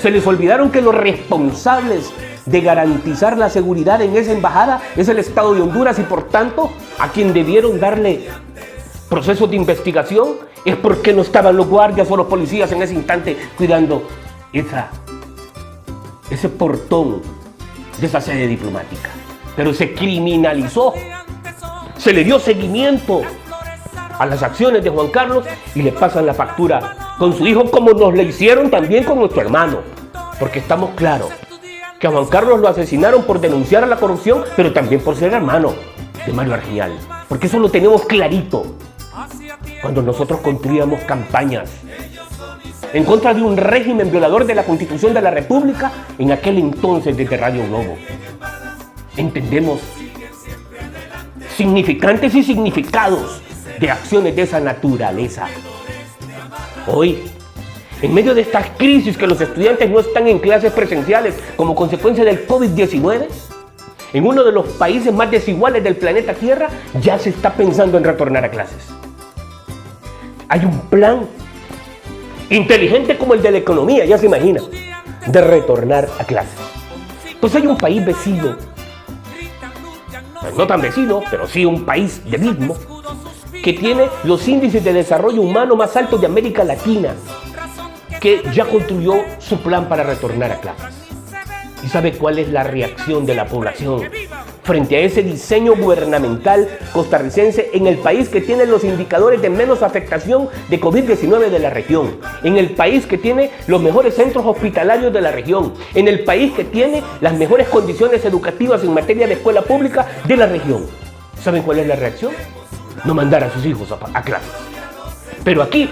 se les olvidaron que los responsables de garantizar la seguridad en esa embajada es el Estado de Honduras y por tanto a quien debieron darle procesos de investigación es porque no estaban los guardias o los policías en ese instante cuidando ese portón de esa sede diplomática. Pero se criminalizó, se le dio seguimiento a las acciones de Juan Carlos y le pasan la factura con su hijo como nos le hicieron también con nuestro hermano. Porque estamos claros que a Juan Carlos lo asesinaron por denunciar a la corrupción, pero también por ser hermano de Mario Argiñal. Porque eso lo tenemos clarito cuando nosotros construíamos campañas en contra de un régimen violador de la Constitución de la República en aquel entonces desde Radio Globo. Entendemos significantes y significados de acciones de esa naturaleza. Hoy, en medio de esta crisis que los estudiantes no están en clases presenciales como consecuencia del COVID-19, en uno de los países más desiguales del planeta Tierra, ya se está pensando en retornar a clases. Hay un plan inteligente como el de la economía, ya se imagina, de retornar a clases. Pues hay un país vecino, no tan vecino, pero sí un país del mismo, que tiene los índices de desarrollo humano más altos de América Latina, que ya construyó su plan para retornar a clases. ¿Y sabe cuál es la reacción de la población frente a ese diseño gubernamental costarricense en el país que tiene los indicadores de menos afectación de COVID-19 de la región, en el país que tiene los mejores centros hospitalarios de la región, en el país que tiene las mejores condiciones educativas en materia de escuela pública de la región? ¿Saben cuál es la reacción? No mandar a sus hijos a clases. Pero aquí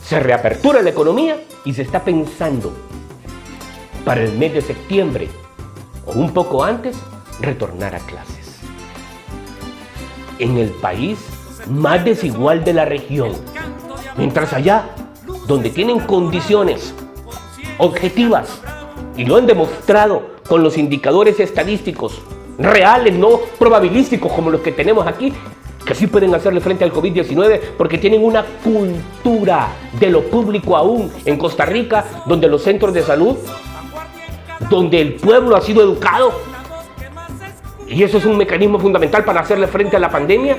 se reapertura la economía y se está pensando para el mes de septiembre o un poco antes retornar a clases. En el país más desigual de la región, mientras allá donde tienen condiciones objetivas y lo han demostrado con los indicadores estadísticos reales, no probabilísticos como los que tenemos aquí, que sí pueden hacerle frente al COVID-19 porque tienen una cultura de lo público aún en Costa Rica, donde los centros de salud, donde el pueblo ha sido educado, y eso es un mecanismo fundamental para hacerle frente a la pandemia.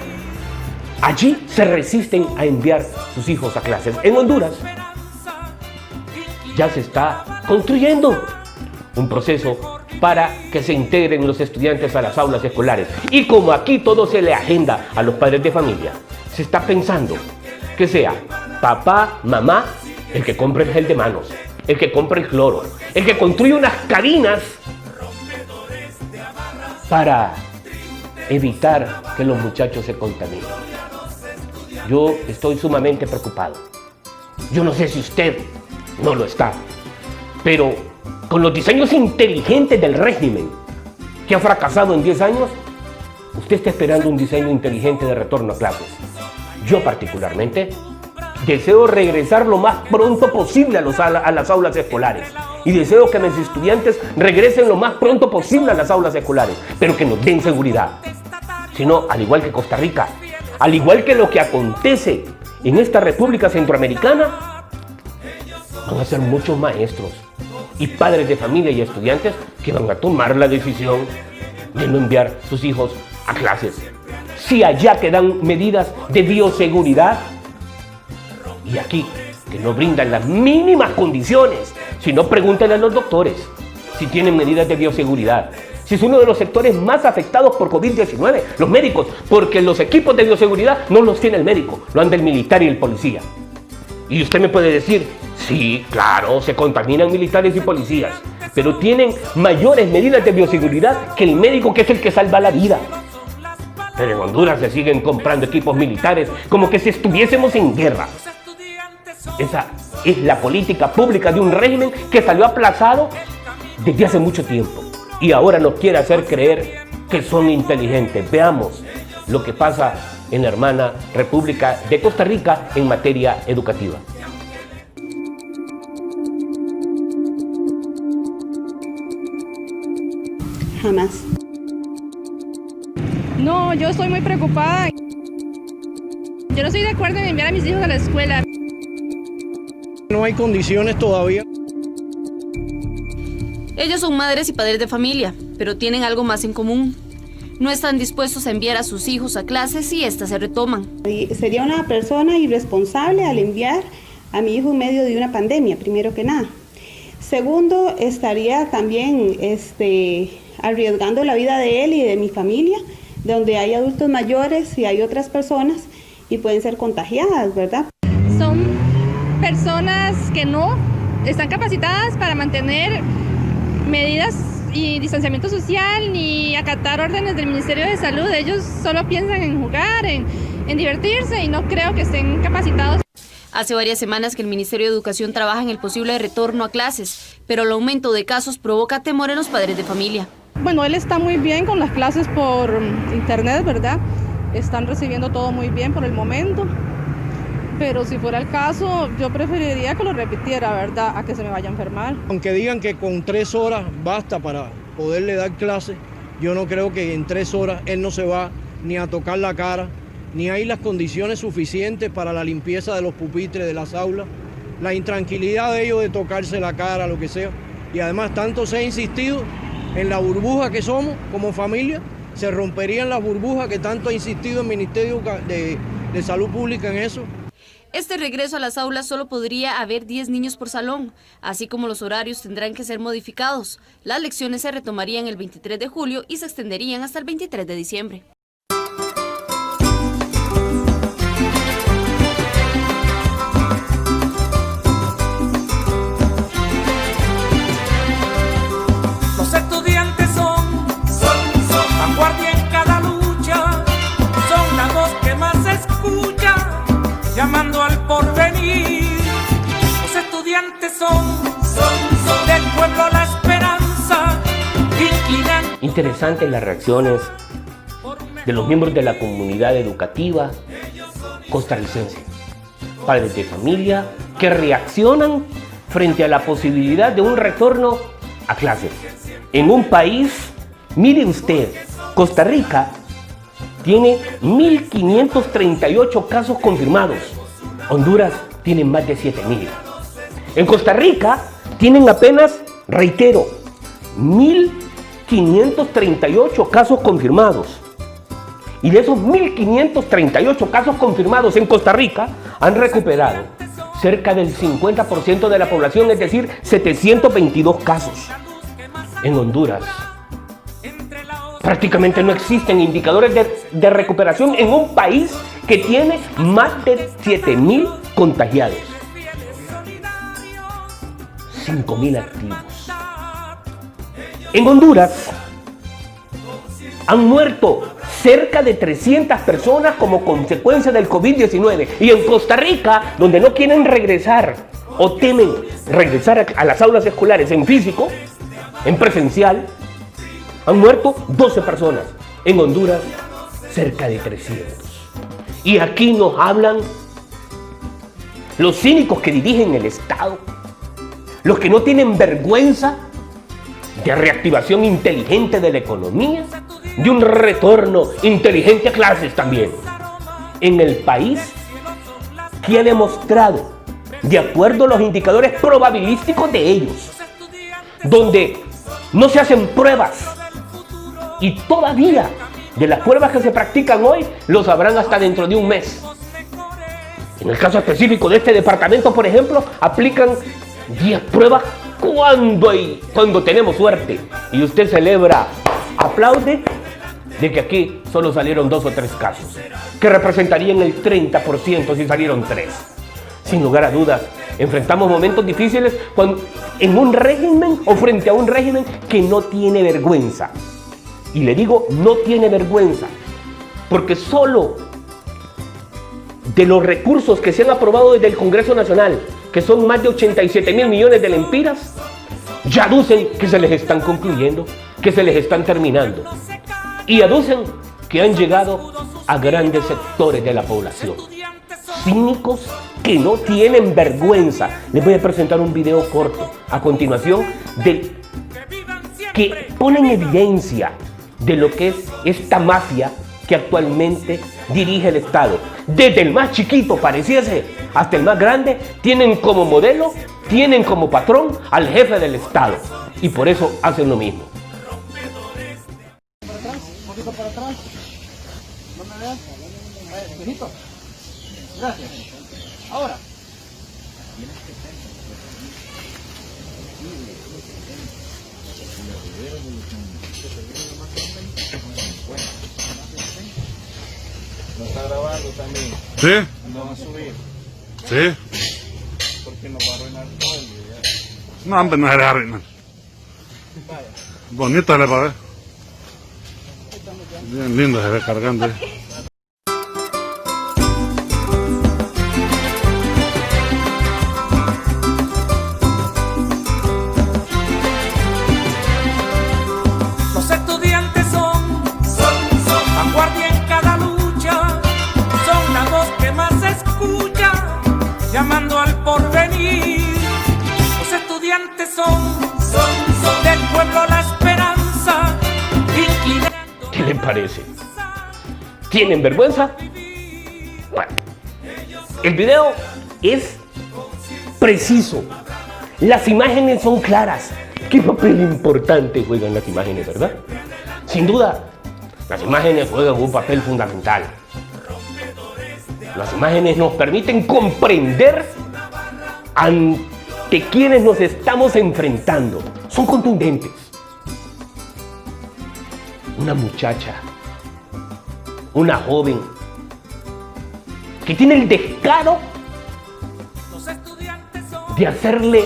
Allí se resisten a enviar sus hijos a clases. En Honduras ya se está construyendo un proceso para que se integren los estudiantes a las aulas escolares. Y como aquí todo se le agenda a los padres de familia, se está pensando que sea papá, mamá, el que compre el gel de manos, el que compre el cloro, el que construye unas cabinas para evitar que los muchachos se contaminen. Yo estoy sumamente preocupado. Yo no sé si usted no lo está, pero con los diseños inteligentes del régimen que ha fracasado en 10 años, usted está esperando un diseño inteligente de retorno a clases. Yo particularmente deseo regresar lo más pronto posible a las aulas escolares y deseo que mis estudiantes regresen lo más pronto posible a las aulas escolares, pero que nos den seguridad. Si no, al igual que Costa Rica, al igual que lo que acontece en esta República Centroamericana, van a ser muchos maestros y padres de familia y estudiantes que van a tomar la decisión de no enviar sus hijos a clases. Si allá te dan medidas de bioseguridad y aquí que no brindan las mínimas condiciones, si no, pregúntenle a los doctores si tienen medidas de bioseguridad. Si es uno de los sectores más afectados por COVID-19, los médicos, porque los equipos de bioseguridad no los tiene el médico, lo anda el militar y el policía. Y usted me puede decir, sí, claro, se contaminan militares y policías, pero tienen mayores medidas de bioseguridad que el médico, que es el que salva la vida. Pero en Honduras se siguen comprando equipos militares como que si estuviésemos en guerra. Esa es la política pública de un régimen que salió aplazado desde hace mucho tiempo y ahora nos quiere hacer creer que son inteligentes. Veamos lo que pasa en la hermana República de Costa Rica en materia educativa. Jamás. No, yo estoy muy preocupada. Yo no estoy de acuerdo en enviar a mis hijos a la escuela. No hay condiciones todavía. Ellos son madres y padres de familia, pero tienen algo más en común. No están dispuestos a enviar a sus hijos a clases si éstas se retoman. Sería una persona irresponsable al enviar a mi hijo en medio de una pandemia, primero que nada. Segundo, estaría también arriesgando la vida de él y de mi familia, donde hay adultos mayores y hay otras personas y pueden ser contagiadas, ¿verdad? Son personas que no están capacitadas para mantener medidas y distanciamiento social ni acatar órdenes del Ministerio de Salud. Ellos solo piensan en jugar, en divertirse y no creo que estén capacitados. Hace varias semanas que el Ministerio de Educación trabaja en el posible retorno a clases, pero el aumento de casos provoca temor en los padres de familia. Bueno, él está muy bien con las clases por internet, ¿verdad? Están recibiendo todo muy bien por el momento. Pero si fuera el caso, yo preferiría que lo repitiera, ¿verdad? A que se me vaya a enfermar. Aunque digan que con 3 horas basta para poderle dar clase, yo no creo que en 3 horas él no se va ni a tocar la cara, ni hay las condiciones suficientes para la limpieza de los pupitres de las aulas, la intranquilidad de ellos de tocarse la cara, lo que sea. Y además tanto se ha insistido en la burbuja que somos como familia, se romperían las burbujas que tanto ha insistido el Ministerio de Salud Pública en eso. Este regreso a las aulas solo podría haber 10 niños por salón, así como los horarios tendrán que ser modificados. Las lecciones se retomarían el 23 de julio y se extenderían hasta el 23 de diciembre. Los estudiantes son vanguardia en cada lucha, son la voz que más se escucha, llamando al porvenir. Los estudiantes son del pueblo la esperanza, inclinan. Interesantes las reacciones de los miembros de la comunidad educativa costarricense, padres de familia que reaccionan frente a la posibilidad de un retorno a clases. En un país, mire usted, Costa Rica tiene 1.538 casos confirmados. Honduras tiene más de 7.000. En Costa Rica tienen apenas, reitero, 1.538 casos confirmados. Y de esos 1.538 casos confirmados en Costa Rica han recuperado cerca del 50% de la población, es decir, 722 casos. En Honduras prácticamente no existen indicadores de recuperación en un país que tiene más de 7.000 contagiados, 5.000 activos. En Honduras han muerto cerca de 300 personas como consecuencia del COVID-19. Y en Costa Rica, donde no quieren regresar o temen regresar a las aulas escolares en físico, en presencial, han muerto 12 personas. En Honduras, cerca de 300. Y aquí nos hablan los cínicos que dirigen el Estado, los que no tienen vergüenza de reactivación inteligente de la economía, de un retorno inteligente a clases también. En el país que ha demostrado, de acuerdo a los indicadores probabilísticos de ellos, donde no se hacen pruebas y todavía de las pruebas que se practican hoy, lo sabrán hasta dentro de un mes. En el caso específico de este departamento, por ejemplo, aplican 10 pruebas cuando tenemos suerte. Y usted celebra, aplaude, de que aquí solo salieron 2 o 3 casos, que representarían el 30% si salieron 3. Sin lugar a dudas, enfrentamos momentos difíciles en un régimen o frente a un régimen que no tiene vergüenza. Y le digo, no tiene vergüenza, porque solo de los recursos que se han aprobado desde el Congreso Nacional, que son más de 87.000 millones de lempiras, ya aducen que se les están concluyendo, que se les están terminando. Y aducen que han llegado a grandes sectores de la población. Cínicos que no tienen vergüenza. Les voy a presentar un video corto a continuación que pone en evidencia de lo que es esta mafia que actualmente dirige el Estado. Desde el más chiquito, pareciese, hasta el más grande, tienen como modelo, tienen como patrón al jefe del Estado. Y por eso hacen lo mismo. Un poquito para atrás. No me veas. Benito. Gracias. Ahora. ¿No está grabando también? Sí. ¿No va a subir? Sí. Porque nos va a arruinar todo el video. No, hombre, no se le arruinan. Bonita le parece. Bien lindo se ve cargando. Los estudiantes son vanguardia en cada lucha, son la voz que más se escucha, llamando al porvenir. Los estudiantes son del pueblo la esperanza, inclinando. ¿Qué les parece? ¿Tienen vergüenza? Bueno, el video es preciso. Las imágenes son claras. ¿Qué papel importante juegan las imágenes, verdad? Sin duda, las imágenes juegan un papel fundamental. Las imágenes nos permiten comprender ante quienes nos estamos enfrentando. Son contundentes. Una muchacha, una joven, que tiene el descaro de hacerle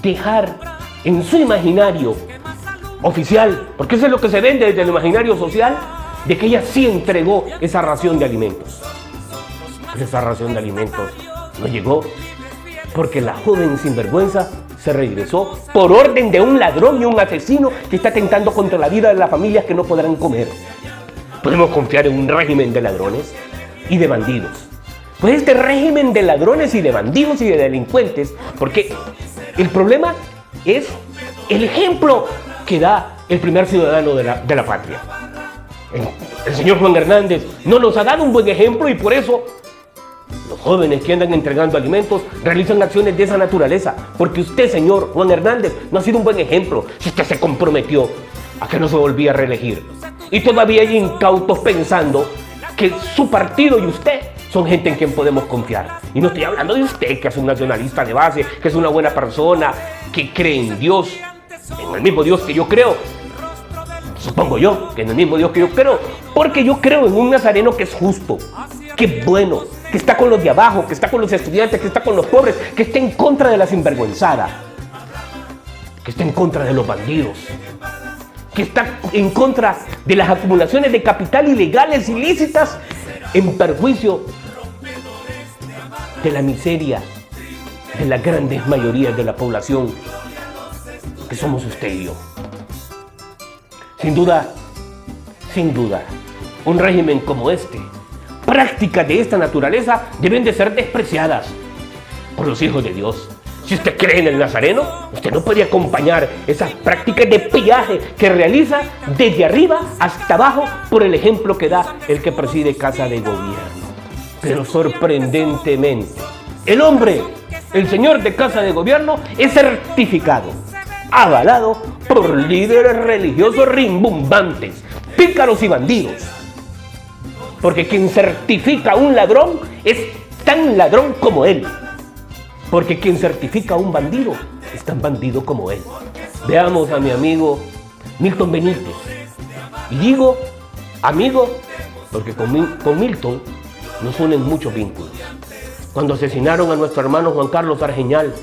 dejar en su imaginario oficial, porque eso es lo que se vende desde el imaginario social, de que ella sí entregó esa ración de alimentos. Pero esa ración de alimentos no llegó porque la joven sinvergüenza se regresó por orden de un ladrón y un asesino que está atentando contra la vida de las familias que no podrán comer. ¿Podemos confiar en un régimen de ladrones y de bandidos? Pues este régimen de ladrones y de bandidos y de delincuentes, porque el problema es el ejemplo que da el primer ciudadano de la patria. El señor Juan Hernández no nos ha dado un buen ejemplo y por eso los jóvenes que andan entregando alimentos realizan acciones de esa naturaleza. Porque usted, señor Juan Hernández, no ha sido un buen ejemplo si usted se comprometió a que no se volvía a reelegir. Y todavía hay incautos pensando que su partido y usted son gente en quien podemos confiar. Y no estoy hablando de usted, que es un nacionalista de base, que es una buena persona, que cree en Dios. en el mismo Dios que yo creo. Supongo yo que en el mismo Dios que yo creo, porque yo creo en un nazareno que es justo, que es bueno, que está con los de abajo, que está con los estudiantes, que está con los pobres, que está en contra de la sinvergüenzada, que está en contra de los bandidos, que está en contra de las acumulaciones de capital ilegales, ilícitas, en perjuicio de la miseria de las grandes mayorías de la población, que somos usted y yo. Sin duda, un régimen como este, prácticas de esta naturaleza deben de ser despreciadas por los hijos de Dios. Si usted cree en el Nazareno, usted no puede acompañar esas prácticas de pillaje que realiza desde arriba hasta abajo por el ejemplo que da el que preside Casa de Gobierno. Pero sorprendentemente, el hombre, el señor de Casa de Gobierno, es certificado, avalado por líderes religiosos rimbombantes, pícaros y bandidos. Porque quien certifica a un ladrón es tan ladrón como él. Porque quien certifica a un bandido es tan bandido como él. Veamos a mi amigo Milton Benítez. Y digo amigo porque con Milton nos unen muchos vínculos. Cuando asesinaron a nuestro hermano Juan Carlos Argeñal,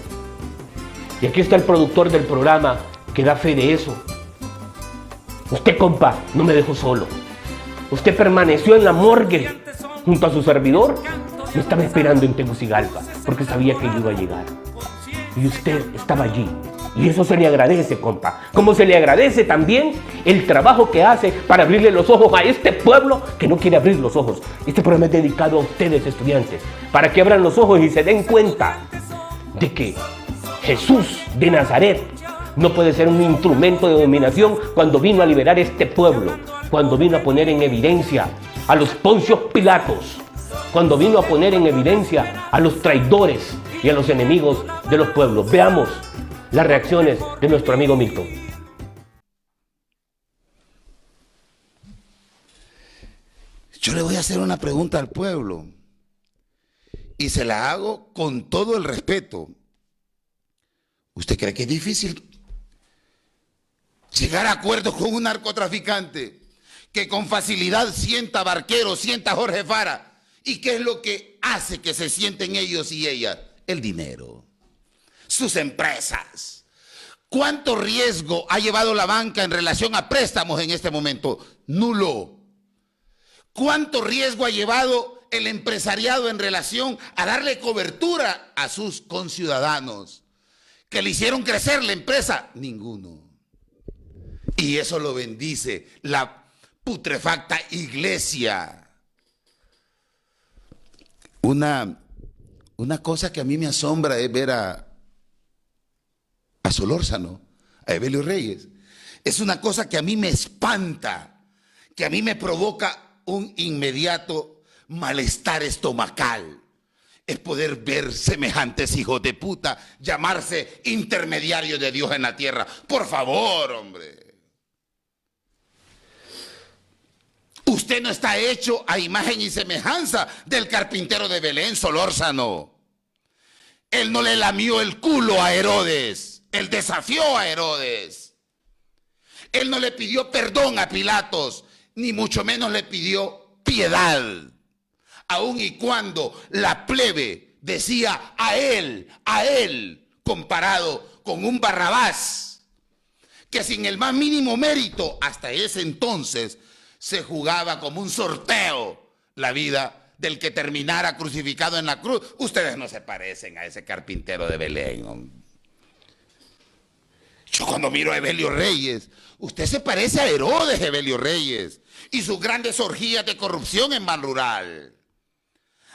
y aquí está el productor del programa que da fe de eso. Usted, compa, no me dejó solo. Usted permaneció en la morgue junto a su servidor. Me estaba esperando en Tegucigalpa porque sabía que yo iba a llegar. Y usted estaba allí. Y eso se le agradece, compa. Como se le agradece también el trabajo que hace para abrirle los ojos a este pueblo que no quiere abrir los ojos. Este programa es dedicado a ustedes, estudiantes, para que abran los ojos y se den cuenta de que Jesús de Nazaret no puede ser un instrumento de dominación cuando vino a liberar este pueblo, cuando vino a poner en evidencia a los Poncios Pilatos, cuando vino a poner en evidencia a los traidores y a los enemigos de los pueblos. Veamos las reacciones de nuestro amigo Milton. Yo le voy a hacer una pregunta al pueblo y se la hago con todo el respeto. ¿Usted cree que es difícil llegar a acuerdos con un narcotraficante que con facilidad sienta a Barquero, sienta a Jorge Fara? ¿Y qué es lo que hace que se sienten ellos y ellas? El dinero, sus empresas. ¿Cuánto riesgo ha llevado la banca en relación a préstamos en este momento? Nulo. ¿Cuánto riesgo ha llevado el empresariado en relación a darle cobertura a sus conciudadanos que le hicieron crecer la empresa? Ninguno. Y eso lo bendice la putrefacta iglesia. Una cosa que a mí me asombra es ver a Solórzano, a Evelio Reyes. Es una cosa que a mí me espanta, que a mí me provoca un inmediato malestar estomacal. Es poder ver semejantes hijos de puta llamarse intermediarios de Dios en la tierra. Por favor, hombre. Usted no está hecho a imagen y semejanza del carpintero de Belén, Solórzano. Él no le lamió el culo a Herodes. Él desafió a Herodes. Él no le pidió perdón a Pilatos, ni mucho menos le pidió piedad. Aun y cuando la plebe decía a él, comparado con un Barrabás, que sin el más mínimo mérito, hasta ese entonces, se jugaba como un sorteo la vida del que terminara crucificado en la cruz. Ustedes no se parecen a ese carpintero de Belén, hombre. Yo cuando miro a Evelio Reyes, usted se parece a Herodes, Evelio Reyes, y sus grandes orgías de corrupción en Ban Rural.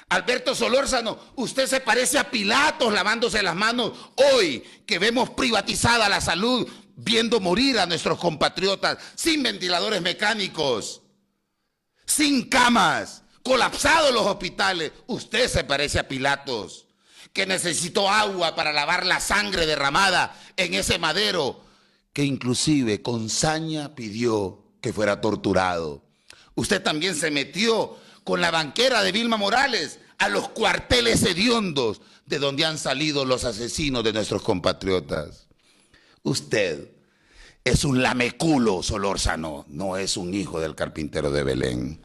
Alberto Solórzano, usted se parece a Pilatos lavándose las manos hoy que vemos privatizada la salud, viendo morir a nuestros compatriotas sin ventiladores mecánicos, sin camas, colapsados los hospitales. Usted se parece a Pilatos, que necesitó agua para lavar la sangre derramada en ese madero, que inclusive con saña pidió que fuera torturado. Usted también se metió con la banquera de Vilma Morales a los cuarteles hediondos de donde han salido los asesinos de nuestros compatriotas. Usted es un lameculo Solórzano, no es un hijo del carpintero de Belén.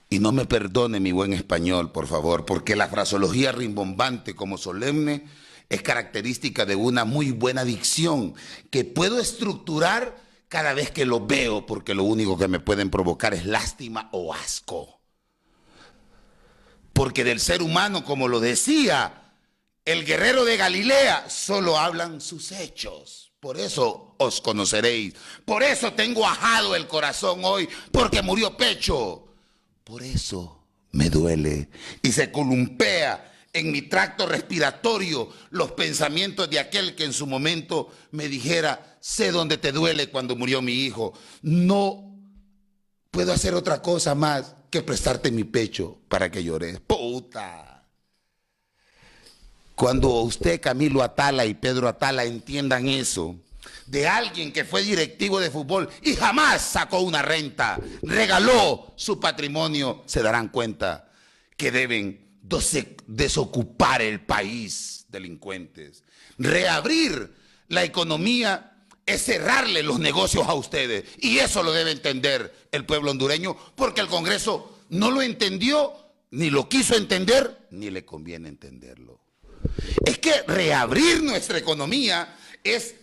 Y no me perdone mi buen español, por favor, porque la fraseología rimbombante como solemne es característica de una muy buena dicción que puedo estructurar cada vez que lo veo, porque lo único que me pueden provocar es lástima o asco. Porque del ser humano, como lo decía el guerrero de Galilea, solo hablan sus hechos. Por eso os conoceréis. Por eso tengo ajado el corazón hoy, porque murió Pecho. Por eso me duele y se columpea en mi tracto respiratorio los pensamientos de aquel que en su momento me dijera: sé dónde te duele cuando murió mi hijo. No puedo hacer otra cosa más que prestarte mi pecho para que llores. ¡Puta! Cuando usted, Camilo Atala y Pedro Atala, entiendan eso, de alguien que fue directivo de fútbol y jamás sacó una renta, regaló su patrimonio, se darán cuenta que deben desocupar el país, delincuentes. Reabrir la economía es cerrarle los negocios a ustedes, y eso lo debe entender el pueblo hondureño, porque el Congreso no lo entendió, ni lo quiso entender, ni le conviene entenderlo. Es que reabrir nuestra economía es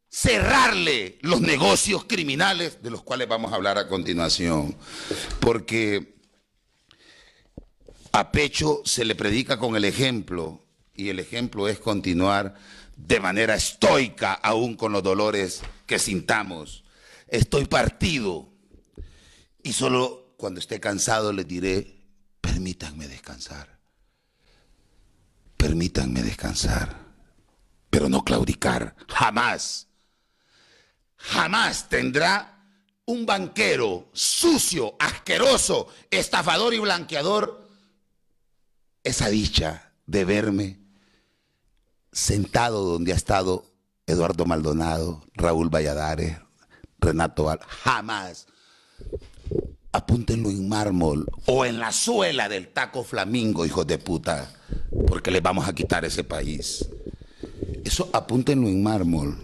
cerrarle los negocios criminales, de los cuales vamos a hablar a continuación, porque a Pecho se le predica con el ejemplo, y el ejemplo es continuar de manera estoica, aún con los dolores que sintamos. Estoy partido, y solo cuando esté cansado les diré: permítanme descansar, pero no claudicar, jamás. Jamás tendrá un banquero sucio, asqueroso, estafador y blanqueador esa dicha de verme sentado donde ha estado Eduardo Maldonado, Raúl Valladares, Renato Val. Jamás. Apúntenlo en mármol o en la suela del taco Flamingo, hijos de puta, porque les vamos a quitar ese país. Eso apúntenlo en mármol.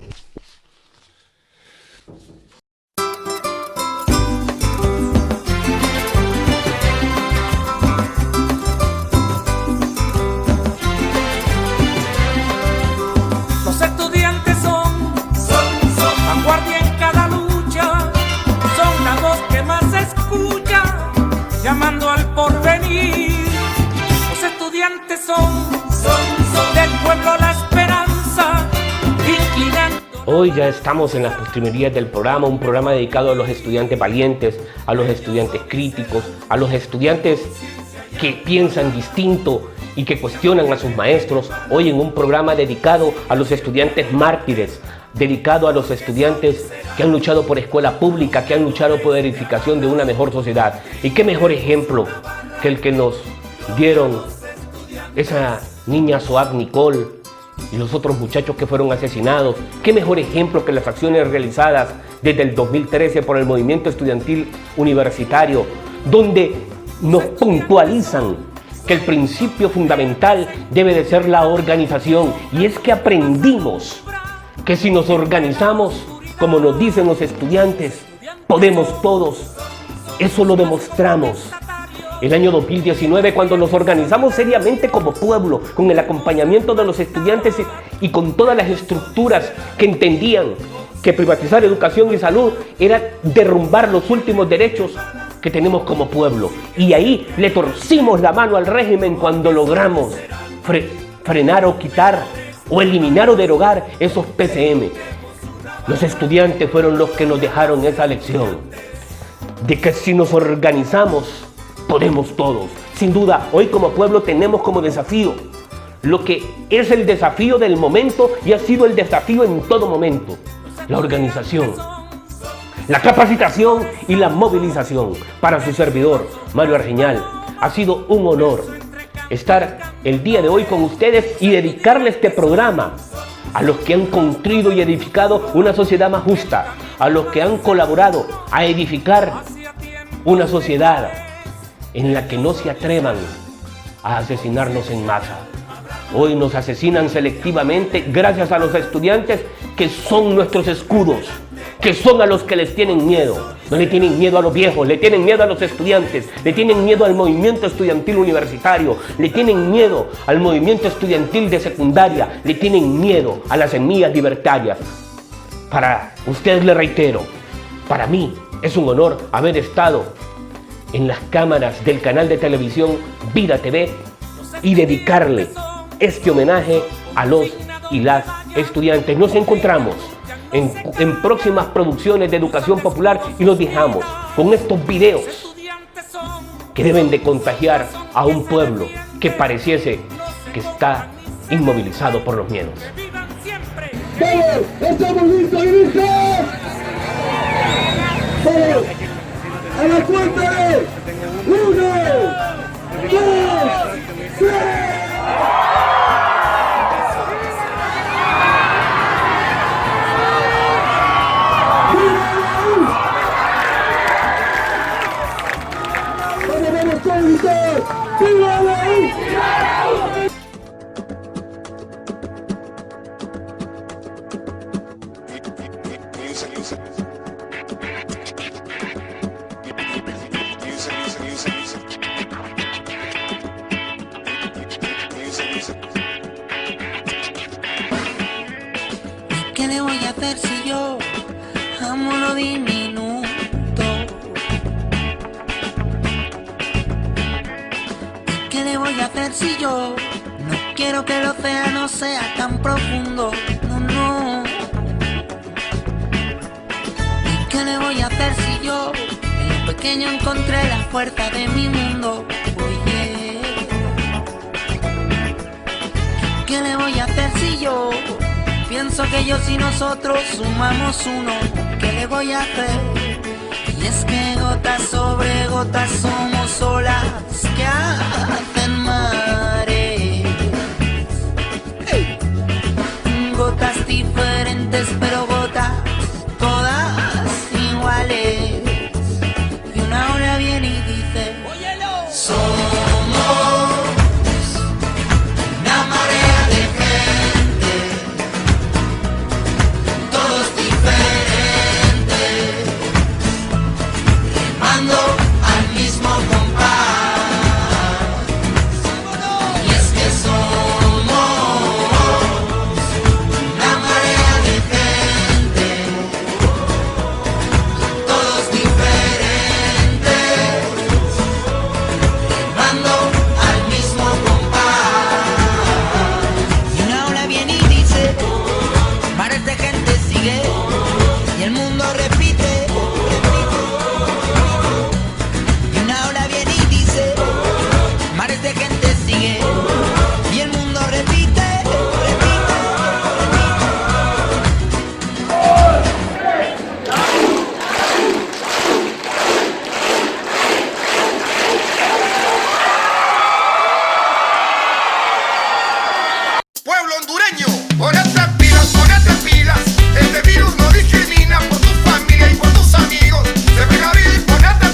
Los estudiantes son vanguardia en cada lucha, son la voz que más se escucha, llamando al porvenir. Los estudiantes son del pueblo la esperanza, inclinando. Hoy ya estamos en las postrimerías del programa, un programa dedicado a los estudiantes valientes, a los estudiantes críticos, a los estudiantes que piensan distinto y que cuestionan a sus maestros. Hoy en un programa dedicado a los estudiantes mártires, dedicado a los estudiantes que han luchado por escuela pública, que han luchado por la edificación de una mejor sociedad. Y qué mejor ejemplo que el que nos dieron esa niña Soab Nicole y los otros muchachos que fueron asesinados. Qué mejor ejemplo que las acciones realizadas desde el 2013 por el movimiento estudiantil universitario, donde nos puntualizan que el principio fundamental debe de ser la organización. Y es que aprendimos que si nos organizamos, como nos dicen los estudiantes, podemos todos. Eso lo demostramos el año 2019, cuando nos organizamos seriamente como pueblo, con el acompañamiento de los estudiantes y con todas las estructuras que entendían que privatizar educación y salud era derrumbar los últimos derechos que tenemos como pueblo. Y ahí le torcimos la mano al régimen cuando logramos frenar o quitar o eliminar o derogar esos PCM. Los estudiantes fueron los que nos dejaron esa lección de que si nos organizamos, podemos todos. Sin duda, hoy como pueblo tenemos como desafío lo que es el desafío del momento y ha sido el desafío en todo momento: la organización, la capacitación y la movilización. Para su servidor, Mario Argeñal, ha sido un honor estar el día de hoy con ustedes y dedicarle este programa a los que han construido y edificado una sociedad más justa, a los que han colaborado a edificar una sociedad en la que no se atrevan a asesinarnos en masa. Hoy nos asesinan selectivamente gracias a los estudiantes que son nuestros escudos, que son a los que les tienen miedo. No le tienen miedo a los viejos, le tienen miedo a los estudiantes, le tienen miedo al movimiento estudiantil universitario, le tienen miedo al movimiento estudiantil de secundaria, le tienen miedo a las semillas libertarias. Para ustedes les reitero, para mí es un honor haber estado en las cámaras del canal de televisión Vida TV y dedicarle este homenaje a los y las estudiantes. Nos encontramos en próximas producciones de Educación Popular y nos dejamos con estos videos que deben de contagiar a un pueblo que pareciese que está inmovilizado por los miedos. ¡Todos estamos listos y listos! ¡Todos! ¡A la cuenta de 1, 2, 3! ¿Qué le voy a hacer si yo amo lo diminuto? ¿Qué le voy a hacer si yo no quiero que el océano sea tan profundo? No, no. ¿Qué le voy a hacer si yo en lo pequeño encontré la fuerza de mi mundo? Oye, ¿qué le voy a hacer si yo pienso que ellos y nosotros sumamos uno? ¿Qué le voy a hacer? Y es que gotas sobre gotas somos olas que hacen mares. Gotas diferentes pero gotas todas iguales. Y una ola viene y dice: somos una marea de gente, todos diferentes, remando al mismo compás. Y es que somos una marea de gente, todos diferentes, remando al mismo compás. Y una ola viene y dice: mares de gente sigue, y el mundo repite, repite. Y una ola viene y dice: mares de gente sigue, y el mundo repite, repite, Pueblo hondureño, ponete pilas, este virus no discrimina por tu familia y por tus amigos. Se pega bien, ponete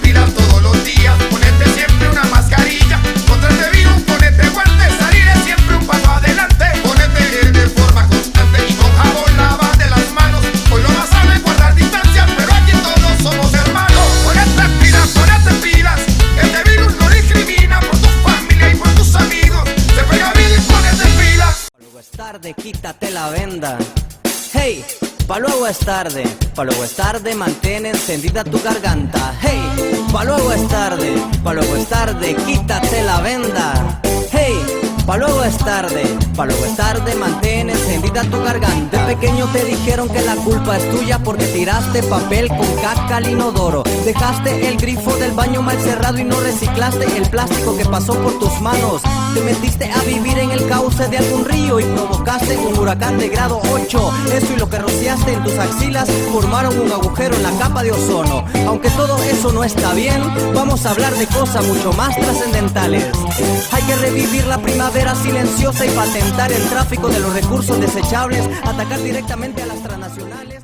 pilas todos los días, ponete siempre una mascarilla. Contra este virus ponete guantes, salir es siempre un paso adelante. Ponete gel de forma constante y con jabón lavate las manos. Hoy lo más sano es guardar distancia, pero aquí todos somos hermanos. Ponete pilas, este virus no discrimina por tu familia y por tus amigos. Se pega bien y ponete pilas. Luego es tarde, quítate la venda. Hey, pa' luego es tarde, mantén encendida tu garganta. Hey, pa' luego es tarde, quítate la venda. Hey, pa' luego es tarde, mantén encendida tu garganta. De pequeño te dijeron que la culpa es tuya porque tiraste papel con caca al inodoro. Dejaste el grifo del baño mal cerrado y no reciclaste el plástico que pasó por tus manos. Te metiste a vivir en el cauce de algún río y provocaste un huracán de grado 8. Eso y lo que rociaste en tus axilas formaron un agujero en la capa de ozono. Aunque todo eso no está bien, vamos a hablar de cosas mucho más trascendentales. Hay que revivir la primavera silenciosa y patentar el tráfico de los recursos desechables, atacar directamente a las transnacionales.